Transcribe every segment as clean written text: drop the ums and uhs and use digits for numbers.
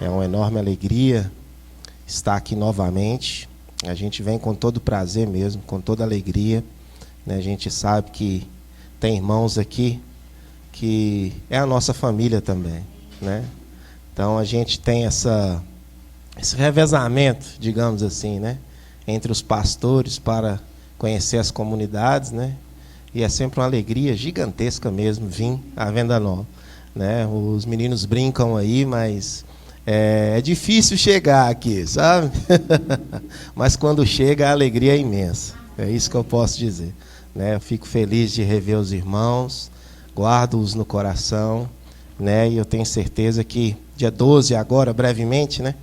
É uma enorme alegria estar aqui novamente. A gente vem com todo prazer mesmo, com toda alegria, né? A gente sabe que tem irmãos aqui que é a nossa família também, né? Então a gente tem esse revezamento, digamos assim, né? Entre os pastores para conhecer as comunidades, né? E é sempre uma alegria gigantesca mesmo vir à Venda Nova, né? Os meninos brincam aí, mas é difícil chegar aqui, sabe? Mas quando chega, a alegria é imensa. É isso que eu posso dizer, né? Eu fico feliz de rever os irmãos, guardo-os no coração, né? E eu tenho certeza que dia 12 agora, brevemente, né?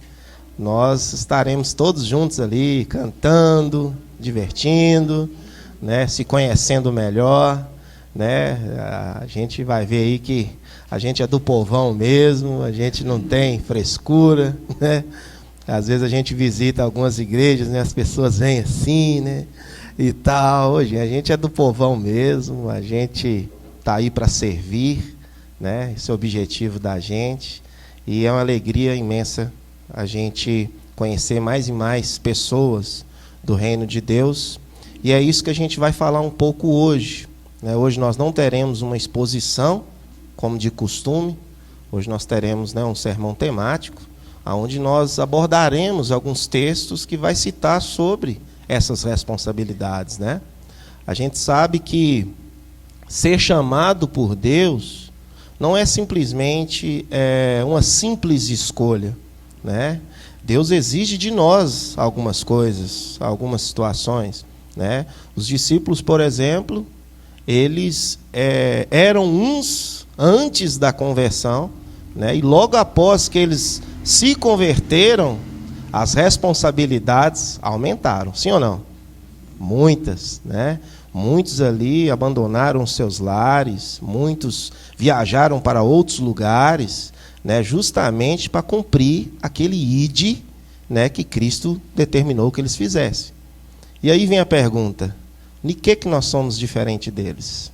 Nós estaremos todos juntos ali, cantando, divertindo, né? Se conhecendo melhor, né? A gente vai ver aí que a gente é do povão mesmo, a gente não tem frescura, né? Às vezes a gente visita algumas igrejas, né? As pessoas vêm assim, né? E tal. Hoje a gente é do povão mesmo, a gente está aí para servir, né? Esse é o objetivo da gente. E é uma alegria imensa a gente conhecer mais e mais pessoas do reino de Deus. E é isso que a gente vai falar um pouco hoje, né? Hoje nós não teremos uma exposição, como de costume. Hoje nós teremos, né, um sermão temático, onde nós abordaremos alguns textos que vai citar sobre essas responsabilidades, né? A gente sabe que ser chamado por Deus não é simplesmente uma simples escolha, né? Deus exige de nós algumas coisas, algumas situações, né? Os discípulos, por exemplo, eles eram uns antes da conversão, né? E logo após que eles se converteram, as responsabilidades aumentaram, sim ou não? Muitas, né? Muitos ali abandonaram seus lares, muitos viajaram para outros lugares, né? Justamente para cumprir aquele ide, né, que Cristo determinou que eles fizessem. E aí vem a pergunta: de que nós somos diferentes deles?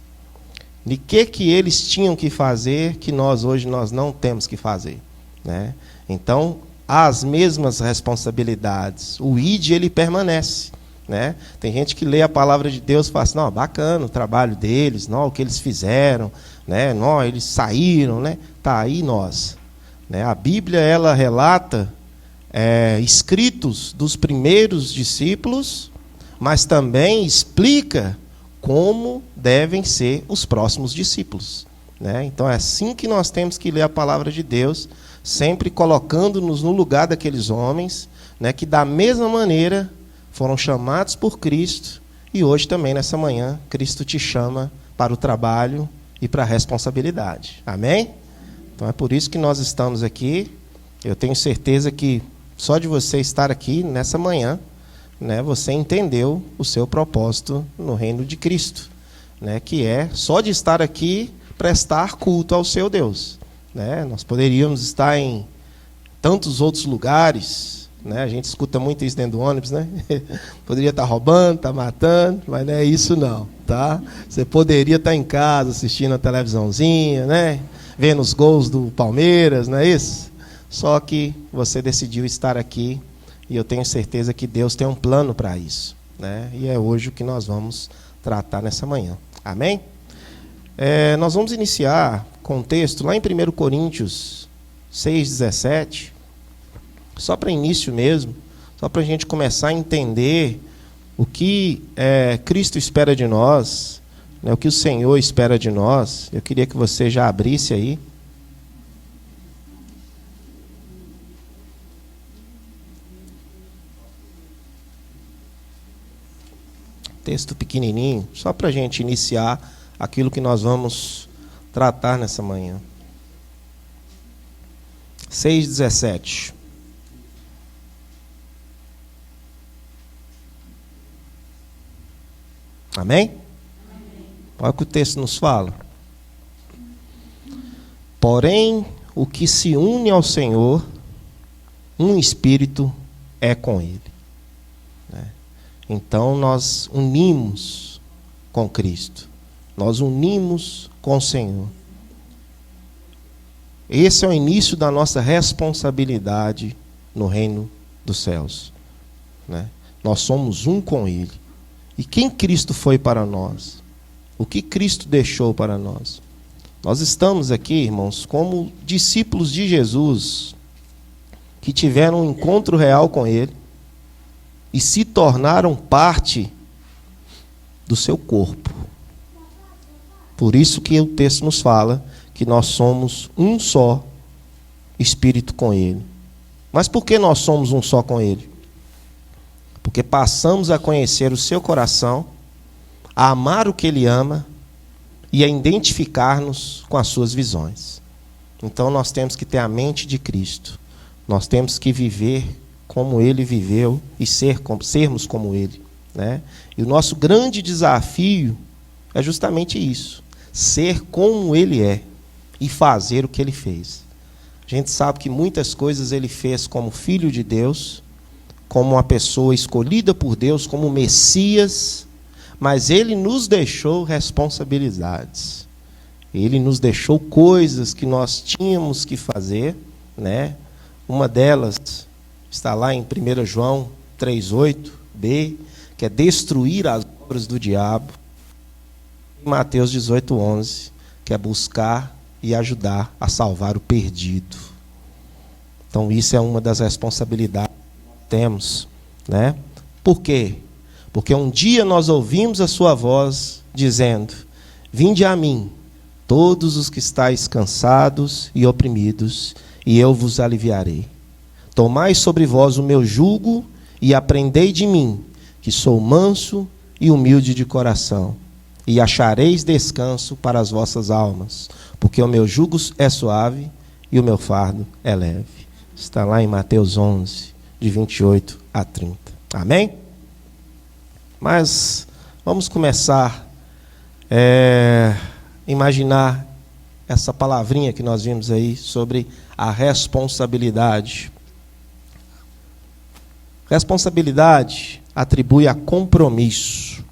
De que eles tinham que fazer que nós hoje não temos que fazer, né? Então, as mesmas responsabilidades. O ide, ele permanece, né? Tem gente que lê a palavra de Deus e fala assim: não, bacana o trabalho deles, não, o que eles fizeram, né? Não, eles saíram, né? Tá aí nós, né? A Bíblia, ela relata escritos dos primeiros discípulos, mas também explica como devem ser os próximos discípulos, né? Então é assim que nós temos que ler a palavra de Deus, sempre colocando-nos no lugar daqueles homens, né, que da mesma maneira foram chamados por Cristo, e hoje também, nessa manhã, Cristo te chama para o trabalho e para a responsabilidade. Amém? Então é por isso que nós estamos aqui. Eu tenho certeza que só de você estar aqui nessa manhã, né, você entendeu o seu propósito no reino de Cristo, né, que é só de estar aqui prestar culto ao seu Deus, né? Nós poderíamos estar em tantos outros lugares, né? A gente escuta muito isso dentro do ônibus, né? Poderia estar roubando, estar matando, mas não é isso não, tá? Você poderia estar em casa assistindo a televisãozinha, né? Vendo os gols do Palmeiras, não é isso? Só que você decidiu estar aqui. E eu tenho certeza que Deus tem um plano para isso, né? E é hoje o que nós vamos tratar nessa manhã. Amém? Nós vamos iniciar com o texto lá em 1 Coríntios 6,17. Só para início mesmo, só para a gente começar a entender o que Cristo espera de nós, né? O que o Senhor espera de nós. Eu queria que você já abrisse aí. Texto pequenininho, só para a gente iniciar aquilo que nós vamos tratar nessa manhã. 6,17. Amém? Olha o que o texto nos fala. Porém, o que se une ao Senhor, um espírito é com Ele. Então nós unimos com Cristo, nós unimos com o Senhor. Esse é o início da nossa responsabilidade no reino dos céus, né? Nós somos um com Ele. E quem Cristo foi para nós? O que Cristo deixou para nós? Nós estamos aqui, irmãos, como discípulos de Jesus, que tiveram um encontro real com Ele e se tornaram parte do seu corpo. Por isso que o texto nos fala que nós somos um só espírito com Ele. Mas por que nós somos um só com Ele? Porque passamos a conhecer o seu coração, a amar o que Ele ama e a identificar-nos com as suas visões. Então nós temos que ter a mente de Cristo. Nós temos que viver como Ele viveu e sermos como Ele, né? E o nosso grande desafio é justamente isso: ser como Ele é e fazer o que Ele fez. A gente sabe que muitas coisas Ele fez como Filho de Deus, como uma pessoa escolhida por Deus, como Messias, mas Ele nos deixou responsabilidades. Ele nos deixou coisas que nós tínhamos que fazer, né? Uma delas está lá em 1 João 3,8b, que é destruir as obras do diabo. Em Mateus 18,11, que é buscar e ajudar a salvar o perdido. Então isso é uma das responsabilidades que temos, né? Por quê? Porque um dia nós ouvimos a sua voz dizendo: vinde a mim, todos os que estáis cansados e oprimidos, e eu vos aliviarei. Tomai sobre vós o meu jugo e aprendei de mim, que sou manso e humilde de coração, e achareis descanso para as vossas almas, porque o meu jugo é suave e o meu fardo é leve. Está lá em Mateus 11, de 28 a 30. Amém? Mas vamos começar a imaginar essa palavrinha que nós vimos aí sobre a responsabilidade. Responsabilidade atribui a compromisso.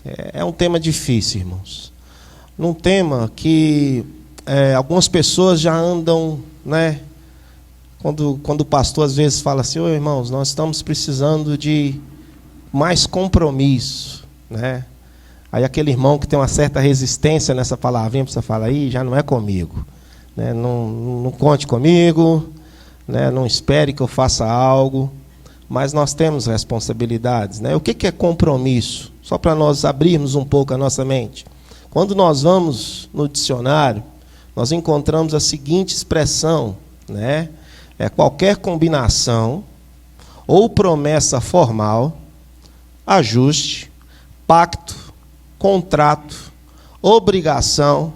É um tema difícil, irmãos. Um tema que algumas pessoas já andam, né? Quando o pastor às vezes fala assim: ô irmãos, nós estamos precisando de mais compromisso, né? Aí aquele irmão que tem uma certa resistência nessa palavrinha, você fala: aí já não é comigo, né? Não conte comigo, né? Não espere que eu faça algo. Mas nós temos responsabilidades, né? O que é compromisso? Só para nós abrirmos um pouco a nossa mente. Quando nós vamos no dicionário, nós encontramos a seguinte expressão, né? É qualquer combinação ou promessa formal, ajuste, pacto, contrato, obrigação,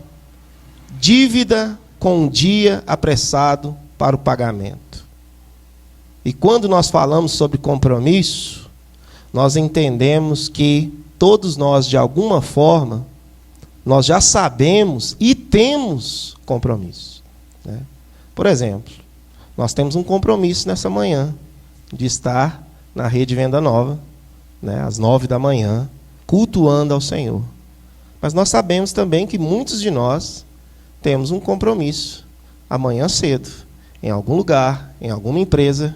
dívida com um dia apressado para o pagamento. E quando nós falamos sobre compromisso, nós entendemos que todos nós, de alguma forma, nós já sabemos e temos compromisso, né? Por exemplo, nós temos um compromisso nessa manhã de estar na Rede Venda Nova, né, às 9 da manhã, cultuando ao Senhor. Mas nós sabemos também que muitos de nós temos um compromisso amanhã cedo, em algum lugar, em alguma empresa,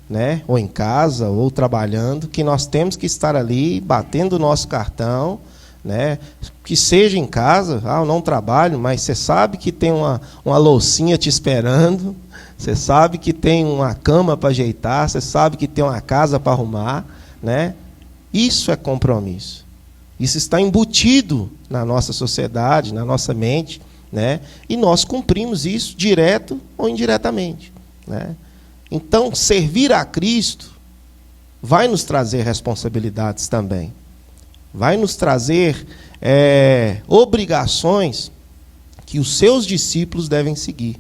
né, ou em casa, ou trabalhando, que nós temos que estar ali batendo o nosso cartão, né, que seja em casa. Eu não trabalho, mas você sabe que tem uma loucinha te esperando, você sabe que tem uma cama para ajeitar, você sabe que tem uma casa para arrumar, né? Isso é compromisso. Isso está embutido na nossa sociedade, na nossa mente, né? E nós cumprimos isso direto ou indiretamente, né? Então, servir a Cristo vai nos trazer responsabilidades também. Vai nos trazer obrigações que os seus discípulos devem seguir,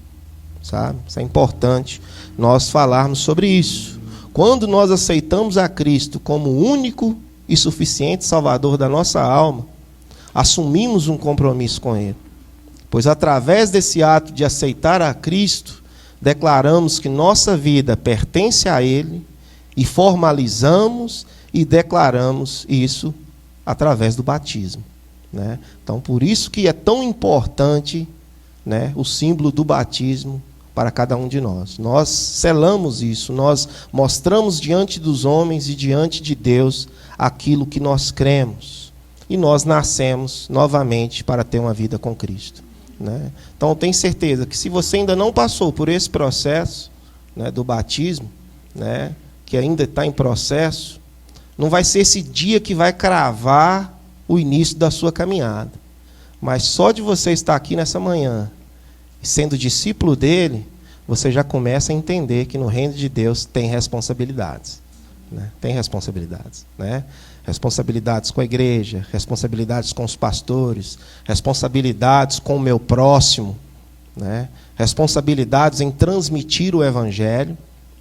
sabe? Isso é importante nós falarmos sobre isso. Quando nós aceitamos a Cristo como o único e suficiente Salvador da nossa alma, assumimos um compromisso com Ele. Pois através desse ato de aceitar a Cristo, declaramos que nossa vida pertence a Ele e formalizamos e declaramos isso através do batismo, né? Então, por isso que é tão importante né, o símbolo do batismo para cada um de nós. Nós selamos isso, nós mostramos diante dos homens e diante de Deus aquilo que nós cremos. E nós nascemos novamente para ter uma vida com Cristo, né? Então eu tenho certeza que se você ainda não passou por esse processo, né, do batismo, né, que ainda está em processo, não vai ser esse dia que vai cravar o início da sua caminhada. Mas só de você estar aqui nessa manhã, sendo discípulo dele, você já começa a entender que no reino de Deus tem responsabilidades, né? Tem responsabilidades, né? Responsabilidades com a igreja, responsabilidades com os pastores, responsabilidades com o meu próximo, né? Responsabilidades em transmitir o evangelho,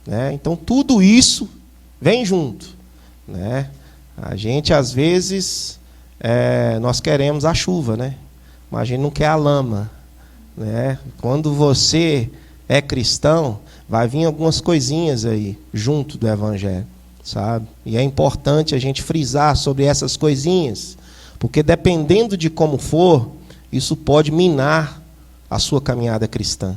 né? Então tudo isso vem junto, né? A gente às vezes nós queremos a chuva, né? Mas a gente não quer a lama, né? Quando você é cristão, vai vir algumas coisinhas aí junto do evangelho, sabe? E é importante a gente frisar sobre essas coisinhas, porque dependendo de como for, isso pode minar a sua caminhada cristã.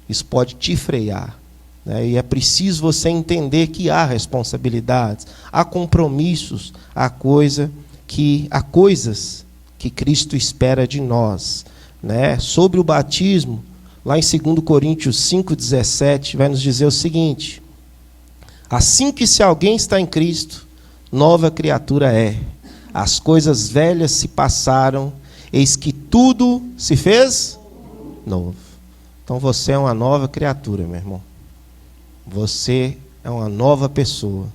Isso pode te frear, né? E é preciso você entender que há responsabilidades, há compromissos, há coisas que Cristo espera de nós, né? Sobre o batismo, lá em 2 Coríntios 5,17, vai nos dizer o seguinte: assim que se alguém está em Cristo, nova criatura é. As coisas velhas se passaram, eis que tudo se fez novo. Então você é uma nova criatura, meu irmão. Você é uma nova pessoa.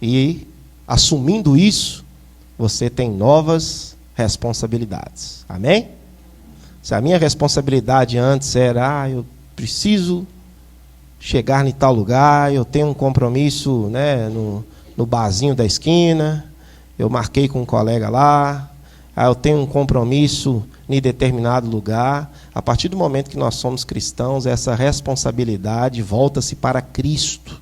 E, assumindo isso, você tem novas responsabilidades. Amém? Se a minha responsabilidade antes era, eu preciso chegar em tal lugar, eu tenho um compromisso, né, no barzinho da esquina, eu marquei com um colega lá, eu tenho um compromisso em determinado lugar. A partir do momento que nós somos cristãos, essa responsabilidade volta-se para Cristo,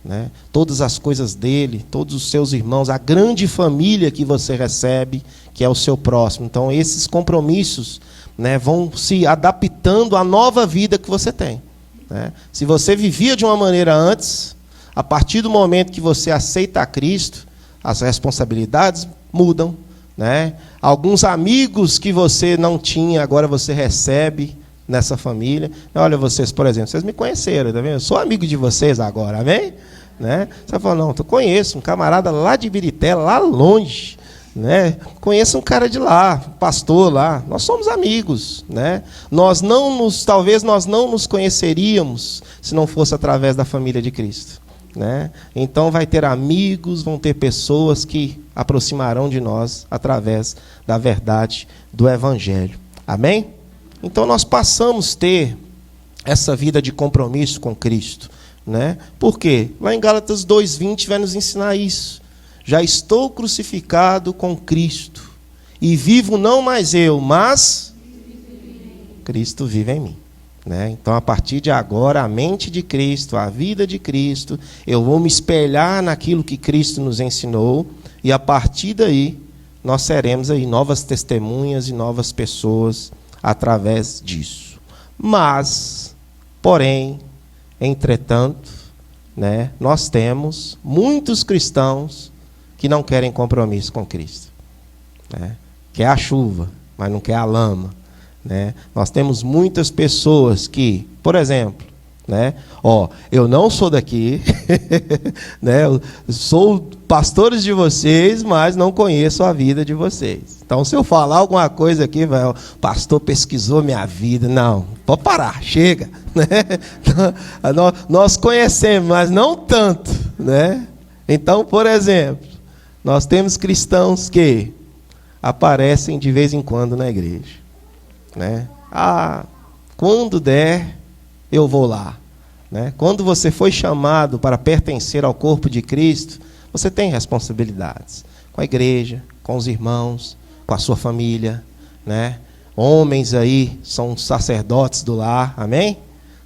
né? Todas as coisas dele, todos os seus irmãos, a grande família que você recebe, que é o seu próximo. Então esses compromissos, né, vão se adaptando à nova vida que você tem, né? Se você vivia de uma maneira antes, a partir do momento que você aceita a Cristo, as responsabilidades mudam, né? Alguns amigos que você não tinha, agora você recebe nessa família. Olha, vocês, por exemplo, vocês me conheceram, tá vendo? Eu sou amigo de vocês agora, amém? Né? Você fala, não, eu conheço um camarada lá de Ibirité, lá longe, né? Conheço um cara de lá, pastor lá. Nós somos amigos, né? Talvez nós não nos conheceríamos se não fosse através da família de Cristo, né? Então vai ter amigos, vão ter pessoas que aproximarão de nós através da verdade do evangelho. Amém? Então nós passamos a ter essa vida de compromisso com Cristo, né? Por quê? Lá em Gálatas 2:20 vai nos ensinar isso. Já estou crucificado com Cristo, e vivo não mais eu, mas Cristo vive em mim, né? Então, a partir de agora, a mente de Cristo, a vida de Cristo, eu vou me espelhar naquilo que Cristo nos ensinou, e a partir daí, nós seremos aí novas testemunhas e novas pessoas através disso. Mas, porém, entretanto, né, nós temos muitos cristãos que não querem compromisso com Cristo, né? Quer a chuva, mas não quer a lama, né? Nós temos muitas pessoas que, por exemplo, né, eu não sou daqui, né, eu sou pastores de vocês, mas não conheço a vida de vocês. Então, se eu falar alguma coisa aqui, o pastor pesquisou minha vida. Não, pode parar, chega, né? Nós conhecemos, mas não tanto, né? Então, por exemplo, nós temos cristãos que aparecem de vez em quando na igreja, né? Quando der, eu vou lá, né? Quando você foi chamado para pertencer ao corpo de Cristo, você tem responsabilidades com a igreja, com os irmãos, com a sua família, né? Homens aí são sacerdotes do lar, amém?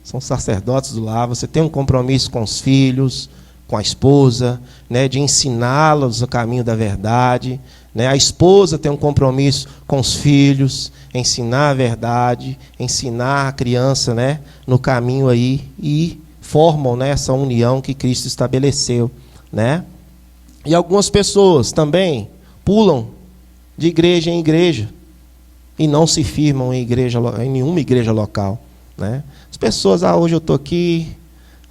São sacerdotes do lar. Você tem um compromisso com os filhos, com a esposa, né, de ensiná-los o caminho da verdade, né? A esposa tem um compromisso com os filhos, ensinar a verdade, ensinar a criança, né, no caminho aí, e formam, né, essa união que Cristo estabeleceu, né? E algumas pessoas também pulam de igreja em igreja e não se firmam em nenhuma igreja local, né? As pessoas, hoje eu estou aqui,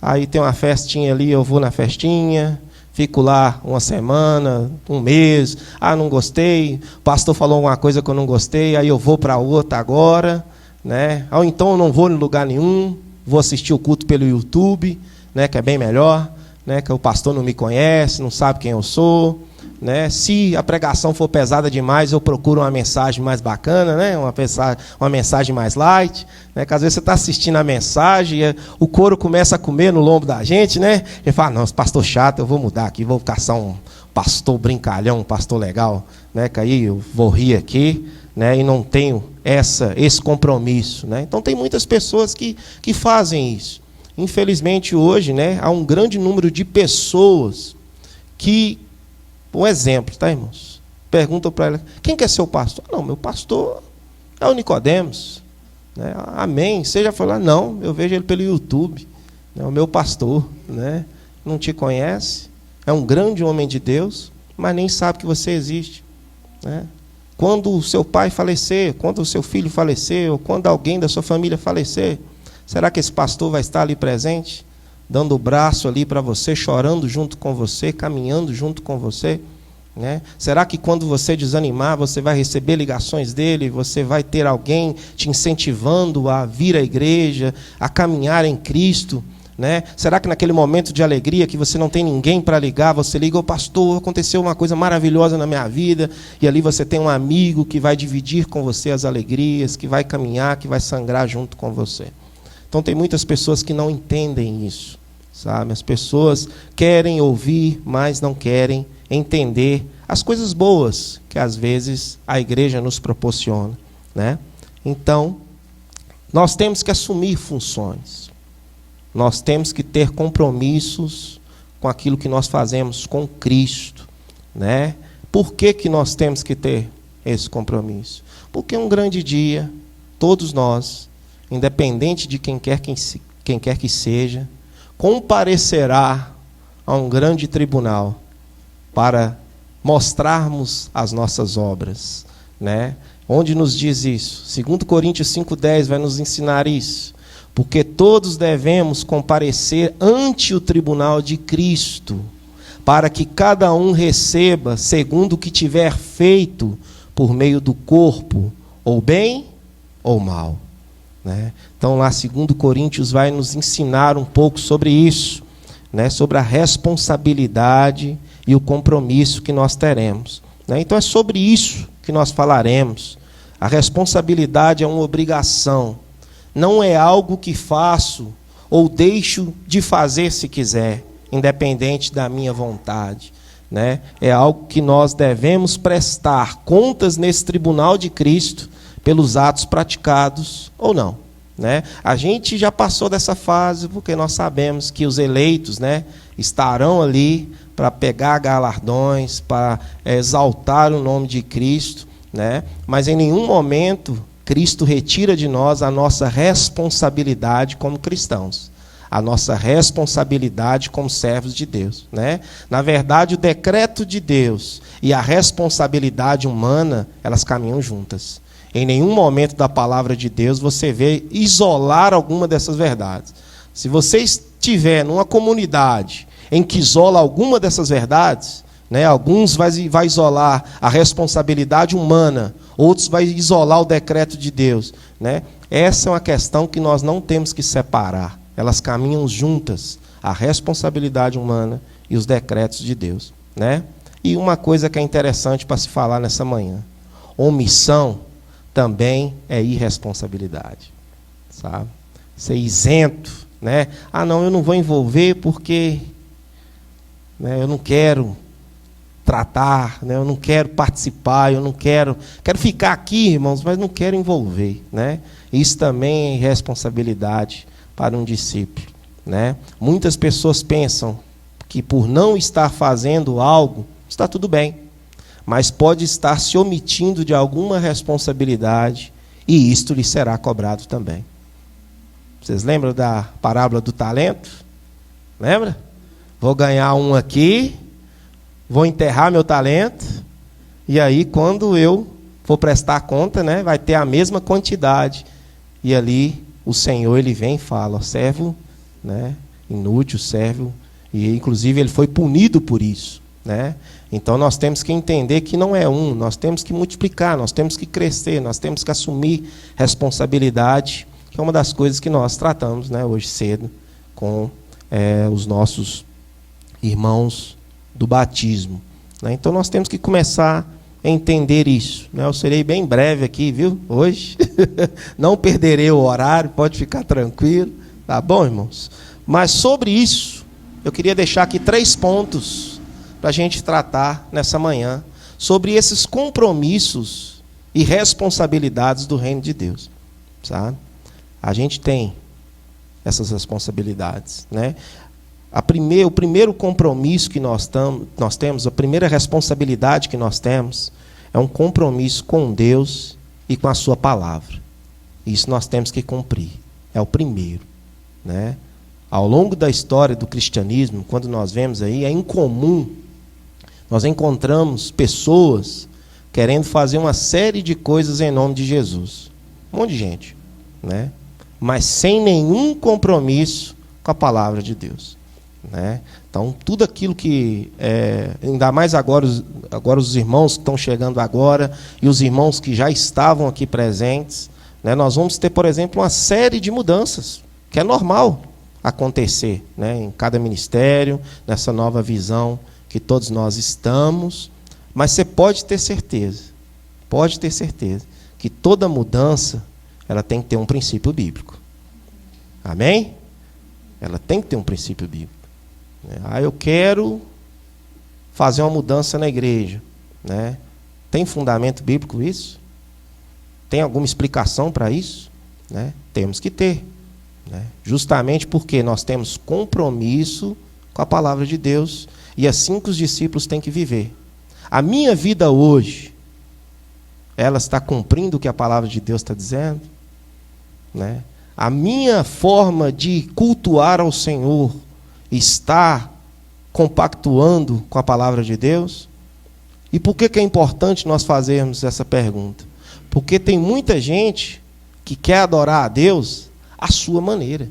aí tem uma festinha ali, eu vou na festinha, fico lá uma semana, um mês, não gostei, o pastor falou uma coisa que eu não gostei, aí eu vou para outra agora, né? Ou então eu não vou em lugar nenhum, vou assistir o culto pelo YouTube, né, que é bem melhor, né, que o pastor não me conhece, não sabe quem eu sou, né? Se a pregação for pesada demais, eu procuro uma mensagem mais bacana, né? Uma mensagem mais light, né? Que às vezes você está assistindo a mensagem e o couro começa a comer no lombo da gente, né? E fala, não, esse pastor chato, eu vou mudar aqui, vou caçar um pastor brincalhão, um pastor legal, né? Que aí eu vou rir aqui, né? E não tenho esse compromisso, né? Então tem muitas pessoas que fazem isso. Infelizmente hoje, né, há um grande número de pessoas que, um exemplo, tá, irmãos? Perguntam para ela, quem quer ser o pastor? Não, meu pastor é o Nicodemos, né? Amém. Você já falou, não, eu vejo ele pelo YouTube, né? O meu pastor, né? Não te conhece, é um grande homem de Deus, mas nem sabe que você existe, né? Quando o seu pai falecer, quando o seu filho falecer, ou quando alguém da sua família falecer, será que esse pastor vai estar ali presente? Dando o braço ali para você, chorando junto com você, caminhando junto com você, né? Será que quando você desanimar, você vai receber ligações dele, você vai ter alguém te incentivando a vir à igreja, a caminhar em Cristo, né? Será que naquele momento de alegria que você não tem ninguém para ligar, você liga, pastor, aconteceu uma coisa maravilhosa na minha vida, e ali você tem um amigo que vai dividir com você as alegrias, que vai caminhar, que vai sangrar junto com você. Então tem muitas pessoas que não entendem isso, sabe? As pessoas querem ouvir, mas não querem entender as coisas boas que às vezes a igreja nos proporciona, né? Então, nós temos que assumir funções. Nós temos que ter compromissos com aquilo que nós fazemos com Cristo, né? Por que nós temos que ter esse compromisso? Porque um grande dia, todos nós, independente de quem quer que seja, comparecerá a um grande tribunal para mostrarmos as nossas obras, né? Onde nos diz isso? 2 Coríntios 5,10 vai nos ensinar isso. Porque todos devemos comparecer ante o tribunal de Cristo, para que cada um receba segundo o que tiver feito por meio do corpo, ou bem ou mal, né? Então lá 2 Coríntios vai nos ensinar um pouco sobre isso, né? Sobre a responsabilidade e o compromisso que nós teremos, né? Então é sobre isso que nós falaremos. A responsabilidade é uma obrigação, não é algo que faço ou deixo de fazer se quiser, independente da minha vontade, né? É algo que nós devemos prestar contas nesse tribunal de Cristo pelos atos praticados ou não, né? A gente já passou dessa fase porque nós sabemos que os eleitos, né, estarão ali para pegar galardões, para exaltar o nome de Cristo, né? Mas em nenhum momento Cristo retira de nós a nossa responsabilidade como cristãos, a nossa responsabilidade como servos de Deus, né? Na verdade, o decreto de Deus e a responsabilidade humana, elas caminham juntas. Em nenhum momento da palavra de Deus você vê isolar alguma dessas verdades. Se você estiver numa comunidade em que isola alguma dessas verdades, né, alguns vai isolar a responsabilidade humana, outros vai isolar o decreto de Deus, né? Essa é uma questão que nós não temos que separar. Elas caminham juntas, a responsabilidade humana e os decretos de Deus, né? E uma coisa que é interessante para se falar nessa manhã: omissão também é irresponsabilidade, sabe? Ser isento, né? Não, eu não vou envolver porque, né, eu não quero tratar, né? Eu não quero participar, eu não quero ficar aqui, irmãos, mas não quero envolver, né? Isso também é irresponsabilidade para um discípulo, né? Muitas pessoas pensam que por não estar fazendo algo, está tudo bem, mas pode estar se omitindo de alguma responsabilidade e isto lhe será cobrado também. Vocês lembram da parábola do talento? Lembra? Vou ganhar um aqui, vou enterrar meu talento, e aí quando eu for prestar conta, né, vai ter a mesma quantidade. E ali o Senhor, ele vem e fala, ó, servo, né, inútil, servo, e inclusive ele foi punido por isso, né? Então nós temos que entender que não é um, nós temos que multiplicar, nós temos que crescer, nós temos que assumir responsabilidade, que é uma das coisas que nós tratamos, né, hoje cedo com os nossos irmãos do batismo, né? Então nós temos que começar a entender isso, né? Eu serei bem breve aqui, viu? Hoje não perderei o horário, pode ficar tranquilo, tá bom, irmãos? Mas sobre isso eu queria deixar aqui 3 pontos para a gente tratar nessa manhã, sobre esses compromissos e responsabilidades do reino de Deus, sabe? A gente tem essas responsabilidades, né? O primeiro compromisso que nós temos, a primeira responsabilidade que nós temos, é um compromisso com Deus e com a sua palavra. Isso nós temos que cumprir. É o primeiro, né? Ao longo da história do cristianismo, quando nós vemos aí, é incomum, nós encontramos pessoas querendo fazer uma série de coisas em nome de Jesus. Um monte de gente, né? Mas sem nenhum compromisso com a palavra de Deus, né? Então, tudo aquilo que, ainda mais agora os irmãos que estão chegando agora e os irmãos que já estavam aqui presentes, né, nós vamos ter, por exemplo, uma série de mudanças, que é normal acontecer, né, em cada ministério, nessa nova visão que todos nós estamos, mas você pode ter certeza, que toda mudança, ela tem que ter um princípio bíblico. Amém? Ela tem que ter um princípio bíblico. Eu quero fazer uma mudança na igreja, né? Tem fundamento bíblico isso? Tem alguma explicação para isso? Né? Temos que ter, né? Justamente porque nós temos compromisso com a palavra de Deus e assim que os discípulos têm que viver. A minha vida hoje, ela está cumprindo o que a palavra de Deus está dizendo? Né? A minha forma de cultuar ao Senhor está compactuando com a palavra de Deus? E por que é importante nós fazermos essa pergunta? Porque tem muita gente que quer adorar a Deus à sua maneira.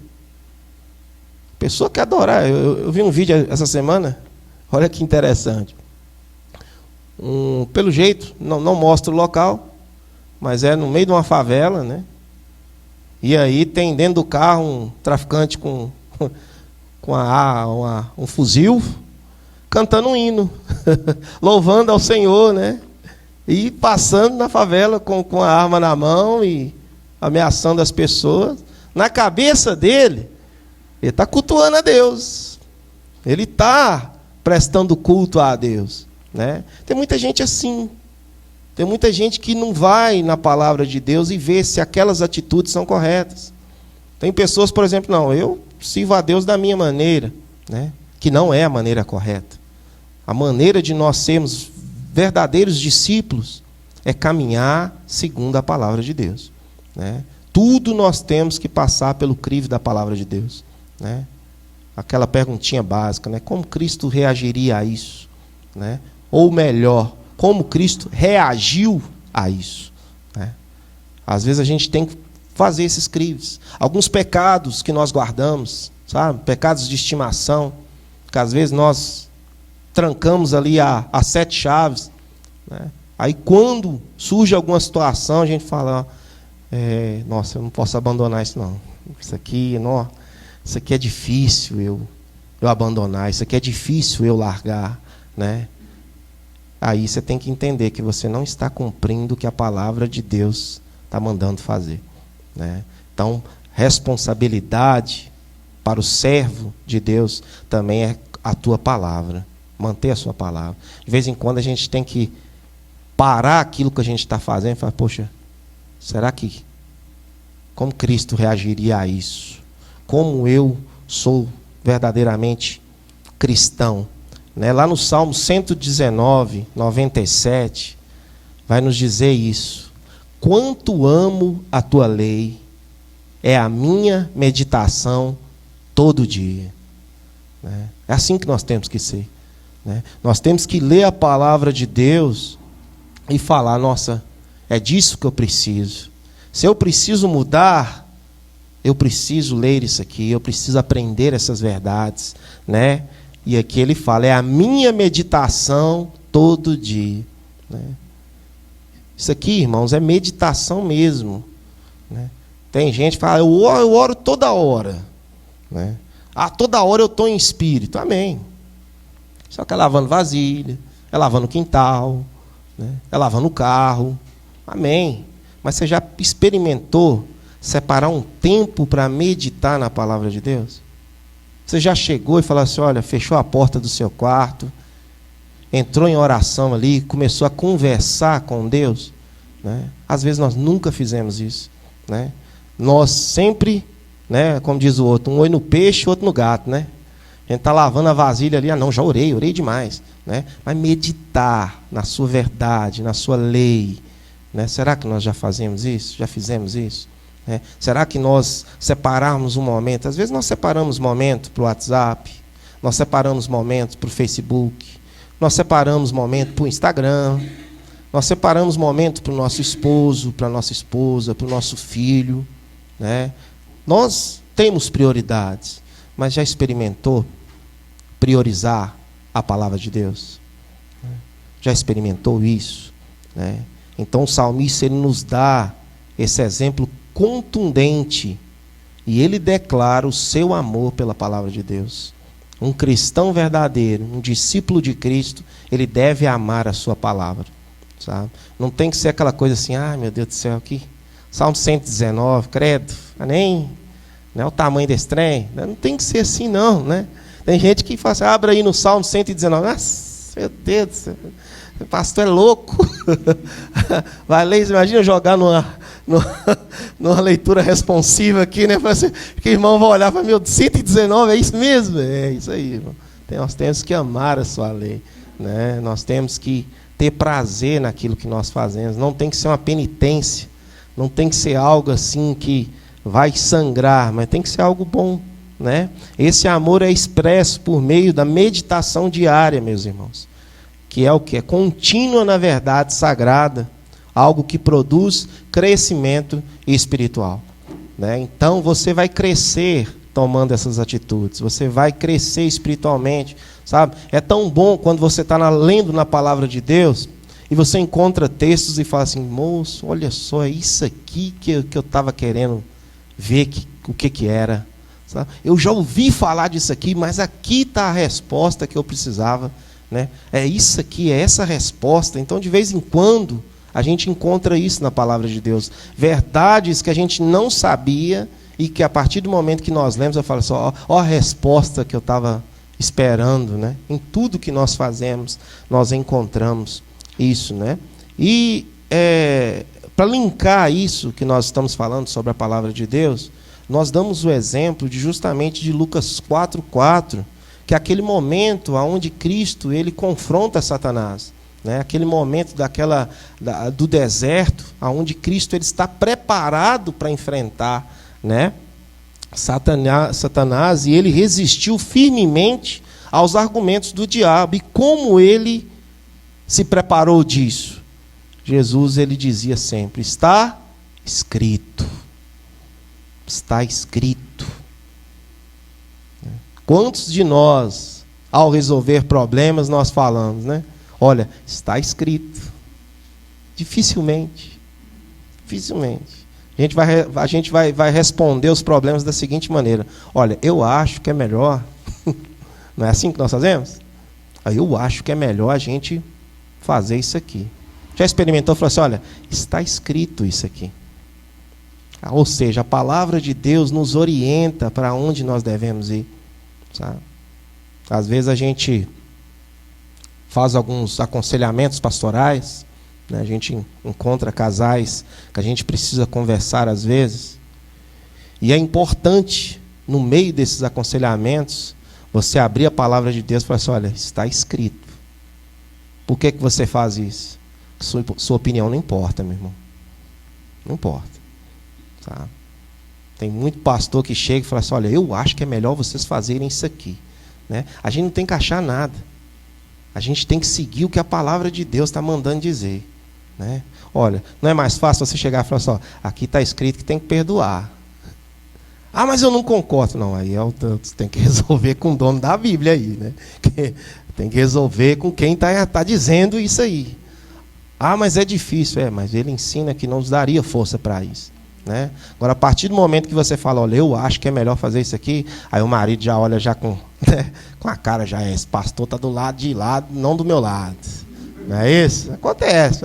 A pessoa quer adorar. Eu vi um vídeo essa semana, olha que interessante. Pelo jeito, não mostra o local, mas é no meio de uma favela, né? E aí tem dentro do carro um traficante com um fuzil, cantando um hino, louvando ao Senhor, né? E passando na favela com a arma na mão e ameaçando as pessoas. Na cabeça dele, ele está cultuando a Deus. Ele está prestando culto a Deus, né? Tem muita gente assim. Tem muita gente que não vai na palavra de Deus e vê se aquelas atitudes são corretas. Tem pessoas, por exemplo, não, eu sirvo a Deus da minha maneira, né? Que não é a maneira correta. A maneira de nós sermos verdadeiros discípulos é caminhar segundo a palavra de Deus, né? Tudo nós temos que passar pelo crivo da palavra de Deus, né? Aquela perguntinha básica, né? Como Cristo reagiria a isso, né? Ou melhor, como Cristo reagiu a isso, né? Às vezes a gente tem que fazer esses crivos. Alguns pecados que nós guardamos, sabe? Pecados de estimação, que às vezes nós trancamos ali a 7 chaves, né? Aí quando surge alguma situação, a gente fala, nossa, eu não posso abandonar isso não. Isso aqui é difícil eu abandonar, isso aqui é difícil eu largar, né? Aí você tem que entender que você não está cumprindo o que a palavra de Deus está mandando fazer, né? Então, responsabilidade para o servo de Deus também é a tua palavra, manter a sua palavra. De vez em quando a gente tem que parar aquilo que a gente está fazendo e falar, poxa, será que, como Cristo reagiria a isso? Como eu sou verdadeiramente cristão, né? Lá no Salmo 119, 97, vai nos dizer isso. Quanto amo a tua lei, é a minha meditação todo dia. Né? É assim que nós temos que ser. Né? Nós temos que ler a palavra de Deus e falar, nossa, é disso que eu preciso. Se eu preciso mudar, eu preciso ler isso aqui, eu preciso aprender essas verdades, né? E aqui ele fala, é a minha meditação todo dia, né? Isso aqui, irmãos, é meditação mesmo, né? Tem gente que fala, eu oro toda hora, né? Toda hora eu estou em espírito, amém. Só que é lavando vasilha, é lavando o quintal, né? É lavando o carro, amém. Mas você já experimentou separar um tempo para meditar na palavra de Deus? Você já chegou e falou assim, olha, fechou a porta do seu quarto, entrou em oração ali, começou a conversar com Deus? Né? Às vezes nós nunca fizemos isso. Né? Nós sempre, né, como diz o outro, um olho no peixe, outro no gato. Né? A gente está lavando a vasilha ali, não, já orei demais. Né? Mas meditar na sua verdade, na sua lei. Né? Será que nós já fazemos isso? Já fizemos isso? Né? Será que nós separarmos um momento? Às vezes nós separamos momento para o WhatsApp, nós separamos momentos para o Facebook, nós separamos momento para o Instagram, nós separamos momento para o nosso esposo, para a nossa esposa, para o nosso filho. Né? Nós temos prioridades, mas já experimentou priorizar a palavra de Deus? Já experimentou isso? Né? Então o salmista ele nos dá esse exemplo contundente e ele declara o seu amor pela palavra de Deus. Um cristão verdadeiro, um discípulo de Cristo, ele deve amar a sua palavra, sabe? Não tem que ser aquela coisa assim, meu Deus do céu, aqui Salmo 119, credo, nem é o tamanho desse trem, não tem que ser assim não, né? Tem gente que fala assim, abre aí no Salmo 119, nossa, meu Deus do céu, o pastor é louco. Vai ler, imagina jogar numa leitura responsiva aqui, né? Que o irmão vai olhar e falar, meu, 119, é isso mesmo? É isso aí, irmão. Nós temos que amar a sua lei, né? Nós temos que ter prazer naquilo que nós fazemos. Não tem que ser uma penitência, não tem que ser algo assim que vai sangrar, mas tem que ser algo bom, né? Esse amor é expresso por meio da meditação diária, meus irmãos, que é o que? É contínua na verdade sagrada, algo que produz crescimento espiritual. Né? Então você vai crescer tomando essas atitudes, você vai crescer espiritualmente, sabe? É tão bom quando você está lendo na palavra de Deus e você encontra textos e fala assim, moço, olha só, é isso aqui que eu estava querendo ver o que era. Sabe? Eu já ouvi falar disso aqui, mas aqui está a resposta que eu precisava. Né? É isso aqui, é essa resposta. Então, de vez em quando, a gente encontra isso na palavra de Deus. Verdades que a gente não sabia e que a partir do momento que nós lemos, eu falo assim, ó a resposta que eu estava esperando. Né? Em tudo que nós fazemos, nós encontramos isso. Né? E para linkar isso que nós estamos falando sobre a palavra de Deus, nós damos o exemplo justamente de Lucas 4:4, que é aquele momento onde Cristo ele confronta Satanás, né? Aquele momento do deserto, onde Cristo ele está preparado para enfrentar, né, Satanás, e ele resistiu firmemente aos argumentos do diabo. E como ele se preparou disso? Jesus ele dizia sempre, está escrito. Está escrito. Quantos de nós, ao resolver problemas, nós falamos, né? Olha, está escrito. Dificilmente. A gente vai responder os problemas da seguinte maneira. Olha, eu acho que é melhor. Não é assim que nós fazemos? Eu acho que é melhor a gente fazer isso aqui. Já experimentou e falou assim, olha, está escrito isso aqui. Ou seja, a palavra de Deus nos orienta para onde nós devemos ir. Sabe? Às vezes a gente faz alguns aconselhamentos pastorais, né? A gente encontra casais que a gente precisa conversar às vezes, e é importante, no meio desses aconselhamentos, Você abrir a palavra de Deus e falar assim, olha, está escrito. Por que você faz isso? Sua opinião não importa, meu irmão. Não importa. Sabe? Tem muito pastor que chega e fala assim, olha, eu acho que é melhor vocês fazerem isso aqui. Né? A gente não tem que achar nada. A gente tem que seguir o que a palavra de Deus está mandando dizer. Né? Olha, não é mais fácil você chegar e falar assim, ó, aqui está escrito que tem que perdoar. Ah, mas eu não concordo. Não, aí você tem que resolver com o dono da Bíblia aí. Né? Tem que resolver com quem está dizendo isso aí. Ah, mas é difícil. Mas ele ensina que não nos daria força para isso. Né? Agora, a partir do momento que você fala, olha, eu acho que é melhor fazer isso aqui, aí o marido já olha já com, né, com a cara, já esse pastor está do lado de lá, não do meu lado. Não é isso? Acontece,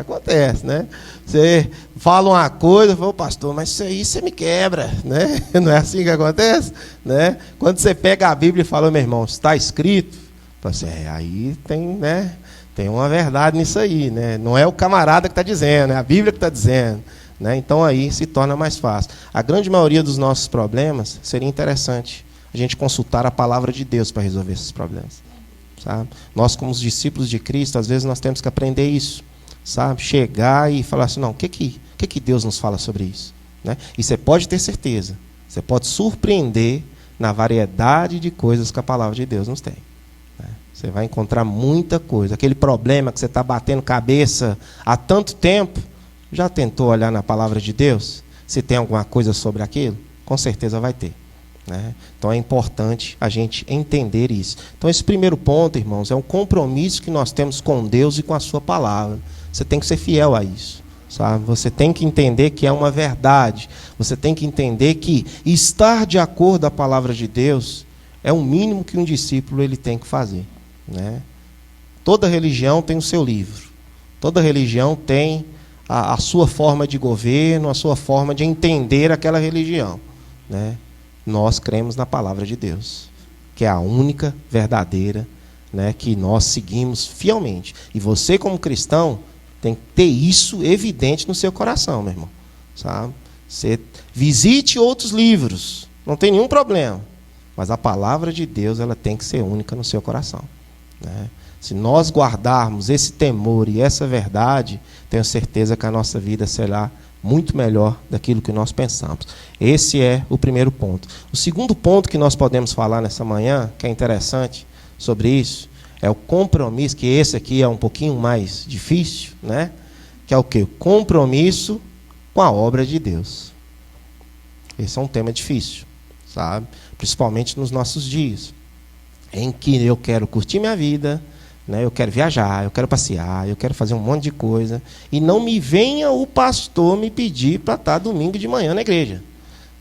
né? Você fala uma coisa, fala, pastor, mas isso aí você me quebra, né? Não é assim que acontece? Né? Quando você pega a Bíblia e fala, meu irmão, está escrito, você, aí tem, né, tem uma verdade nisso aí, né? Não é o camarada que está dizendo, é a Bíblia que está dizendo. Né? Então aí se torna mais fácil. A grande maioria dos nossos problemas seria interessante a gente consultar a palavra de Deus para resolver esses problemas. Sabe? Nós, como os discípulos de Cristo, às vezes nós temos que aprender isso. Sabe? Chegar e falar assim, não, o que Deus nos fala sobre isso? Né? E você pode ter certeza, você pode surpreender na variedade de coisas que a palavra de Deus nos tem. Né? Você vai encontrar muita coisa. Aquele problema que você está batendo cabeça há tanto tempo, já tentou olhar na palavra de Deus? Se tem alguma coisa sobre aquilo? Com certeza vai ter. Né? Então é importante a gente entender isso. Então esse primeiro ponto, irmãos, é um compromisso que nós temos com Deus e com a sua palavra. Você tem que ser fiel a isso. Sabe? Você tem que entender que é uma verdade. Você tem que entender que estar de acordo com a palavra de Deus é o mínimo que um discípulo ele tem que fazer. Né? Toda religião tem o seu livro. Toda religião tem a sua forma de governo, a sua forma de entender aquela religião. Né? Nós cremos na palavra de Deus, que é a única verdadeira, né, que nós seguimos fielmente. E você, como cristão, tem que ter isso evidente no seu coração, meu irmão. Sabe? Você visite outros livros, não tem nenhum problema. Mas a palavra de Deus ela tem que ser única no seu coração. Né? Se nós guardarmos esse temor e essa verdade, tenho certeza que a nossa vida será muito melhor daquilo que nós pensamos. Esse é o primeiro ponto. O segundo ponto que nós podemos falar nessa manhã, que é interessante sobre isso, é o compromisso, que esse aqui é um pouquinho mais difícil, né? Que é o quê? O compromisso com a obra de Deus. Esse é um tema difícil, sabe? Principalmente nos nossos dias, em que eu quero curtir minha vida, né? Eu quero viajar, eu quero passear, eu quero fazer um monte de coisa, e não me venha o pastor me pedir para estar domingo de manhã na igreja.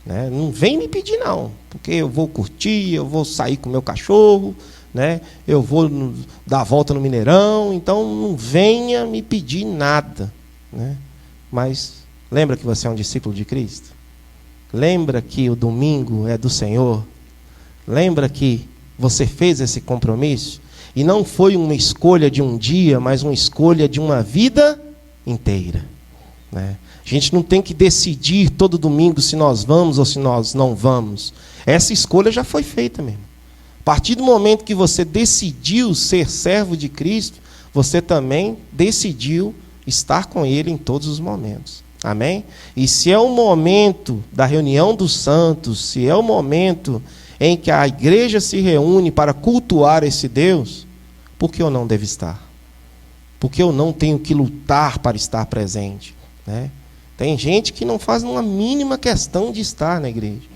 Né? Não vem me pedir não, porque eu vou curtir, eu vou sair com o meu cachorro, né? Eu vou dar a volta no Mineirão, então não venha me pedir nada. Né? Mas lembra que você é um discípulo de Cristo? Lembra que o domingo é do Senhor? Lembra que você fez esse compromisso? E não foi uma escolha de um dia, mas uma escolha de uma vida inteira. Né? A gente não tem que decidir todo domingo se nós vamos ou se nós não vamos. Essa escolha já foi feita mesmo. A partir do momento que você decidiu ser servo de Cristo, você também decidiu estar com Ele em todos os momentos. Amém? E se é o momento da reunião dos santos, se é o momento em que a igreja se reúne para cultuar esse Deus, por que eu não devo estar? Por que eu não tenho que lutar para estar presente? Né? Tem gente que não faz uma mínima questão de estar na igreja.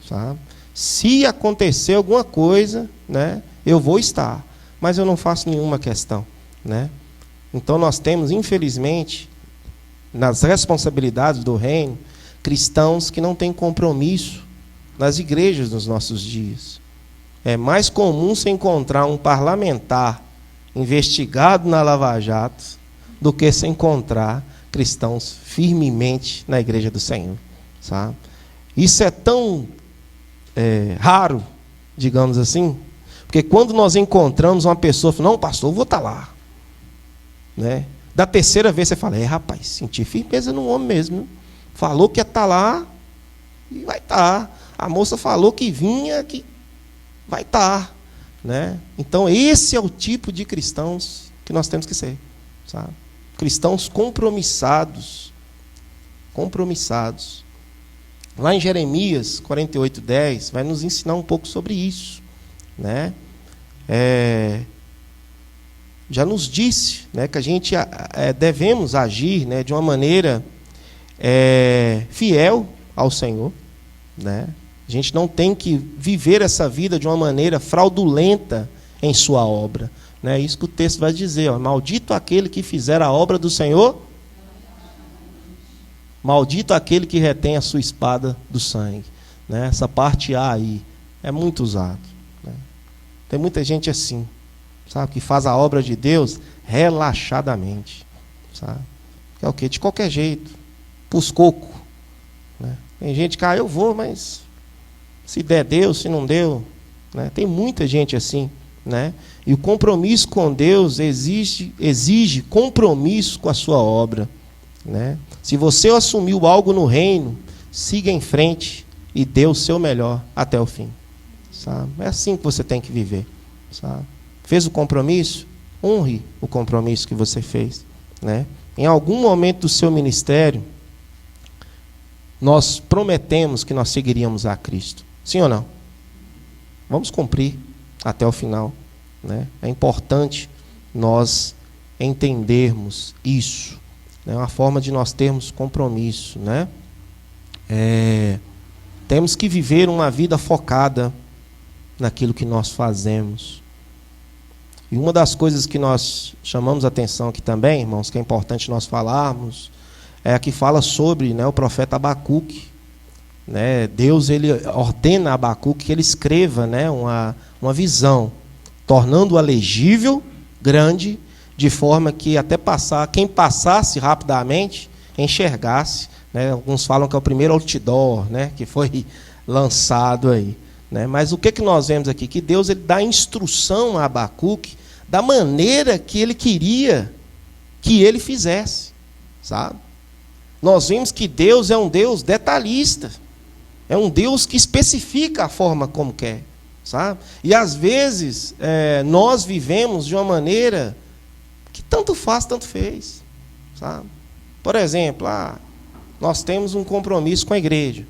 Sabe? Se acontecer alguma coisa, né, eu vou estar, mas eu não faço nenhuma questão. Né? Então nós temos, infelizmente, nas responsabilidades do reino, cristãos que não têm compromisso nas igrejas nos nossos dias. É mais comum se encontrar um parlamentar investigado na Lava Jato do que se encontrar cristãos firmemente na igreja do Senhor. Sabe? Isso é tão raro, digamos assim, porque quando nós encontramos uma pessoa, não, pastor, eu vou estar lá. Né? Da terceira vez você fala, rapaz, senti firmeza no homem mesmo. Falou que ia estar lá e vai estar. A moça falou que vinha, que vai estar. né? Então, esse é o tipo de cristãos que nós temos que ser, sabe? Cristãos compromissados. Compromissados. Lá em Jeremias 48:10, vai nos ensinar um pouco sobre isso, né? Já nos disse, né, que a gente devemos agir, né, de uma maneira fiel ao Senhor, né? A gente não tem que viver essa vida de uma maneira fraudulenta em sua obra, né? Isso que o texto vai dizer, ó, maldito aquele que fizer a obra do Senhor, maldito aquele que retém a sua espada do sangue, né? Essa parte A aí é muito usado, né? Tem muita gente assim, sabe, que faz a obra de Deus relaxadamente, sabe? É o quê? De qualquer jeito, pros cocos, né? Tem gente que, eu vou, mas se der, deu, se não deu, né? Tem muita gente assim, né? E o compromisso com Deus exige compromisso com a sua obra, né? Se você assumiu algo no reino, siga em frente e dê o seu melhor até o fim, sabe? É assim que você tem que viver, sabe? Fez o compromisso? Honre o compromisso que você fez, né? Em algum momento do seu ministério, nós prometemos que nós seguiríamos a Cristo. Sim ou não? Vamos cumprir até o final, né? É importante nós entendermos isso. É uma forma de nós termos compromisso, né? Temos que viver uma vida focada naquilo que nós fazemos. E uma das coisas que nós chamamos a atenção aqui também, irmãos, que é importante nós falarmos, é a que fala sobre, né, o profeta Abacuque, né? Deus ele ordena a Abacuque que ele escreva, né, uma visão, tornando-a legível, grande, de forma que até quem passasse rapidamente enxergasse, né? Alguns falam que é o primeiro outdoor, né, que foi lançado aí, né? Mas o que nós vemos aqui? Que Deus ele dá instrução a Abacuque da maneira que ele queria que ele fizesse, sabe? Nós vimos que Deus é um Deus detalhista, é um Deus que especifica a forma como quer, sabe? E às vezes nós vivemos de uma maneira que tanto faz, tanto fez, sabe? Por exemplo, nós temos um compromisso com a igreja.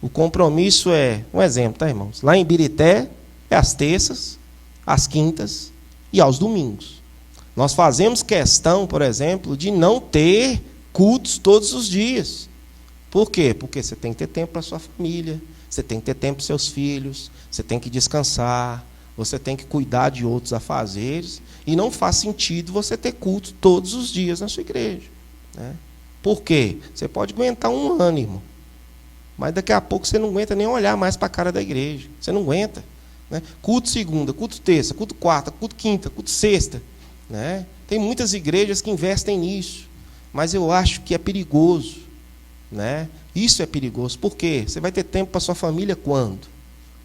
O compromisso é, um exemplo, tá, irmãos? Lá em Ibirité, é às terças, às quintas e aos domingos. Nós fazemos questão, por exemplo, de não ter cultos todos os dias. Por quê? Porque você tem que ter tempo para a sua família, você tem que ter tempo para os seus filhos, você tem que descansar, você tem que cuidar de outros afazeres, e não faz sentido você ter culto todos os dias na sua igreja, né? Por quê? Você pode aguentar um ano, irmão, mas daqui a pouco você não aguenta nem olhar mais para a cara da igreja, você não aguenta, né? Culto segunda, culto terça, culto quarta, culto quinta, culto sexta, né? Tem muitas igrejas que investem nisso, mas eu acho que é perigoso, né? Isso é perigoso. Por quê? Você vai ter tempo para sua família quando?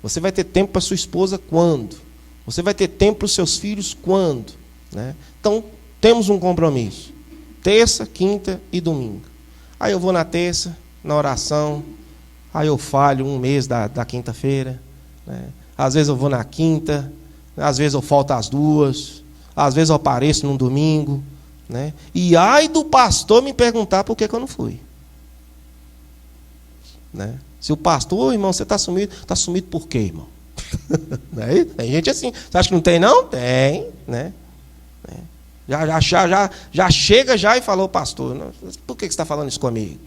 Você vai ter tempo para sua esposa quando? Você vai ter tempo para os seus filhos quando? Né? Então, temos um compromisso. Terça, quinta e domingo. Aí eu vou na terça, na oração, aí eu falho um mês da quinta-feira, né? Às vezes eu vou na quinta, às vezes eu falto às duas, às vezes eu apareço num domingo, né? E ai do pastor me perguntar por que eu não fui, né? Se o pastor, irmão, você está sumido por quê, irmão? Né? Tem gente assim. Você acha que não tem, não? Tem, né? Já chega já e falou, pastor, não, por que você está falando isso comigo?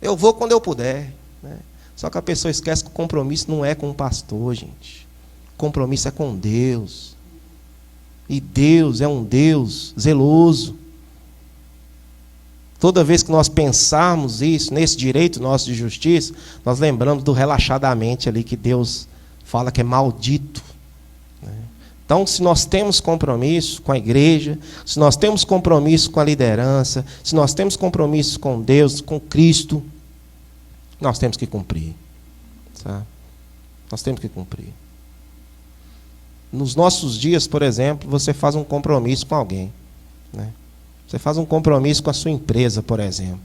Eu vou quando eu puder, né? Só que a pessoa esquece que o compromisso não é com o pastor, gente. O compromisso é com Deus. E Deus é um Deus zeloso. Toda vez que nós pensarmos isso, nesse direito nosso de justiça, nós lembramos do relaxadamente ali que Deus fala que é maldito, né? Então, se nós temos compromisso com a igreja, se nós temos compromisso com a liderança, se nós temos compromisso com Deus, com Cristo, nós temos que cumprir, tá? Nós temos que cumprir. Nos nossos dias, por exemplo, você faz um compromisso com alguém, né? Você faz um compromisso com a sua empresa, por exemplo.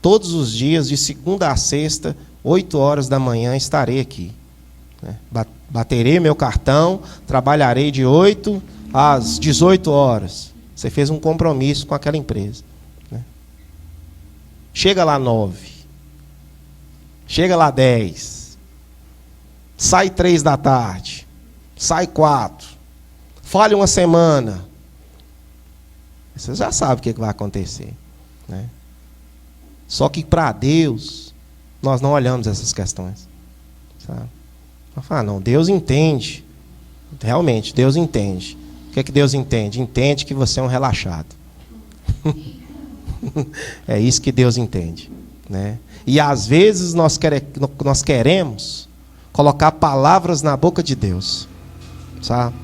Todos os dias, de segunda a sexta, 8 horas da manhã, estarei aqui. né? Baterei meu cartão, trabalharei de 8 às 18 horas. Você fez um compromisso com aquela empresa, né? Chega lá 9, chega lá 10, sai 3 da tarde, sai 4, falha uma semana. Você já sabe o que vai acontecer, né? Só que para Deus, nós não olhamos essas questões, sabe? Não, Deus entende. Realmente, Deus entende. O que é que Deus entende? Entende que você é um relaxado. É isso que Deus entende, né? E às vezes nós queremos colocar palavras na boca de Deus, sabe?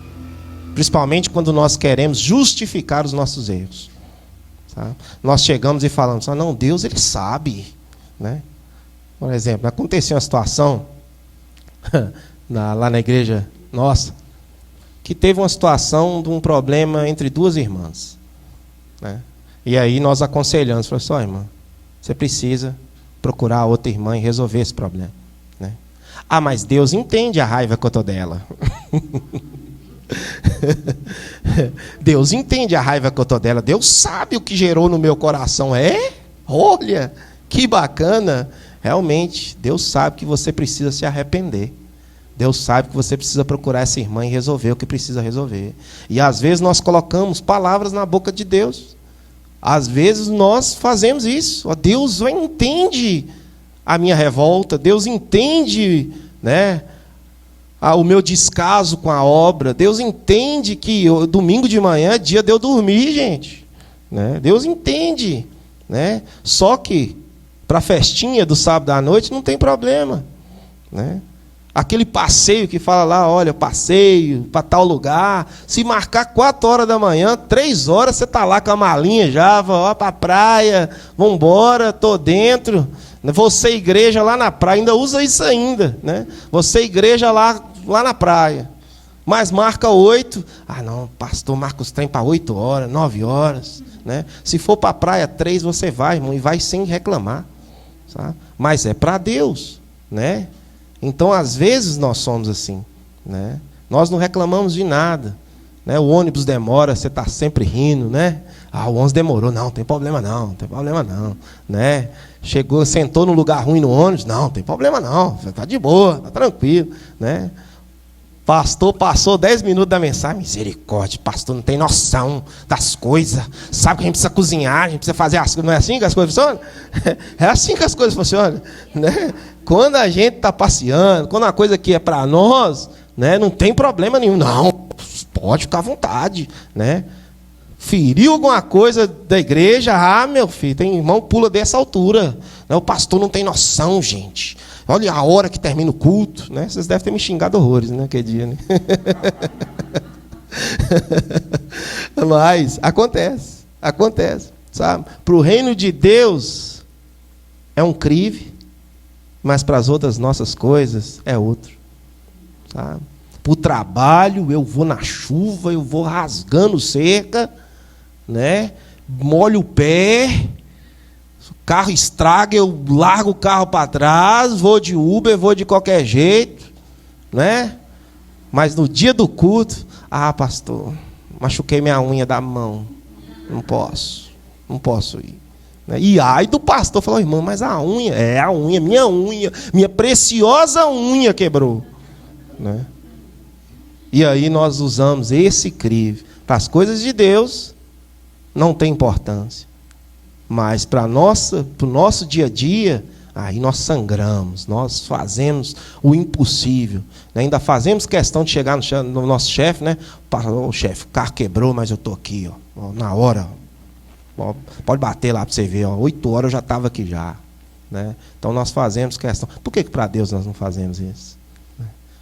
Principalmente quando nós queremos justificar os nossos erros, sabe? Nós chegamos e falamos, não, Deus ele sabe, né? Por exemplo, aconteceu uma situação lá na igreja nossa, que teve uma situação de um problema entre 2 irmãs, né? E aí nós aconselhamos, falamos assim, irmã, você precisa procurar outra irmã e resolver esse problema, né? Mas Deus entende a raiva que eu estou dela. Deus entende a raiva que eu estou dela. Deus sabe o que gerou no meu coração. Olha, que bacana. Realmente, Deus sabe que você precisa se arrepender. Deus sabe que você precisa procurar essa irmã e resolver o que precisa resolver. E às vezes nós colocamos palavras na boca de Deus. Às vezes nós fazemos isso. Deus entende a minha revolta. Deus entende, né, o meu descaso com a obra. Deus entende que domingo de manhã é dia de eu dormir, gente, né? Deus entende, né? Só que para a festinha do sábado à noite não tem problema, né? Aquele passeio que fala lá, olha, passeio para tal lugar, se marcar 4 horas da manhã, 3 horas você está lá com a malinha já, ó, para a praia, vamos embora, estou dentro. Você igreja lá na praia, ainda usa isso ainda, né? Você igreja lá na praia, mas marca 8, não, pastor, marca os trem para 8 horas, 9 horas, né? Se for para a praia 3, você vai, irmão, e vai sem reclamar, sabe? Mas é para Deus, né? Então, às vezes, nós somos assim, né? Nós não reclamamos de nada, né? O ônibus demora, você está sempre rindo, né? O ônibus demorou, não tem problema não, né? Chegou, sentou no lugar ruim no ônibus, não tem problema não, você está de boa, está tranquilo, né? Pastor passou 10 minutos da mensagem, misericórdia, pastor não tem noção das coisas, sabe que a gente precisa cozinhar, a gente precisa fazer as coisas, não é assim que as coisas funcionam? É assim que as coisas funcionam, né? Quando a gente está passeando, quando a coisa aqui é para nós, né, não tem problema nenhum, não, pode ficar à vontade, né? Feriu alguma coisa da igreja, meu filho, tem irmão pula dessa altura, né? O pastor não tem noção, gente. Olha a hora que termina o culto, né? Vocês devem ter me xingado horrores, né? Aquele dia, né? Mas acontece, sabe? Para o reino de Deus é um crive, mas para as outras nossas coisas é outro, sabe? Para o trabalho eu vou na chuva, eu vou rasgando cerca, né? Molho o pé. O carro estraga, eu largo o carro para trás, vou de Uber, vou de qualquer jeito, né? Mas no dia do culto, pastor, machuquei minha unha da mão, não posso ir, né? E aí do pastor falou, irmão, mas a unha, minha preciosa unha quebrou, né? E aí nós usamos esse crivo para as coisas de Deus, não tem importância. Mas para o nosso dia a dia, aí nós sangramos, nós fazemos o impossível. Ainda fazemos questão de chegar no nosso chefe, né? Chefe, o carro quebrou, mas eu estou aqui, ó, na hora. Ó, pode bater lá para você ver, 8 horas eu já estava aqui já, né? Então nós fazemos questão. Por que para Deus nós não fazemos isso?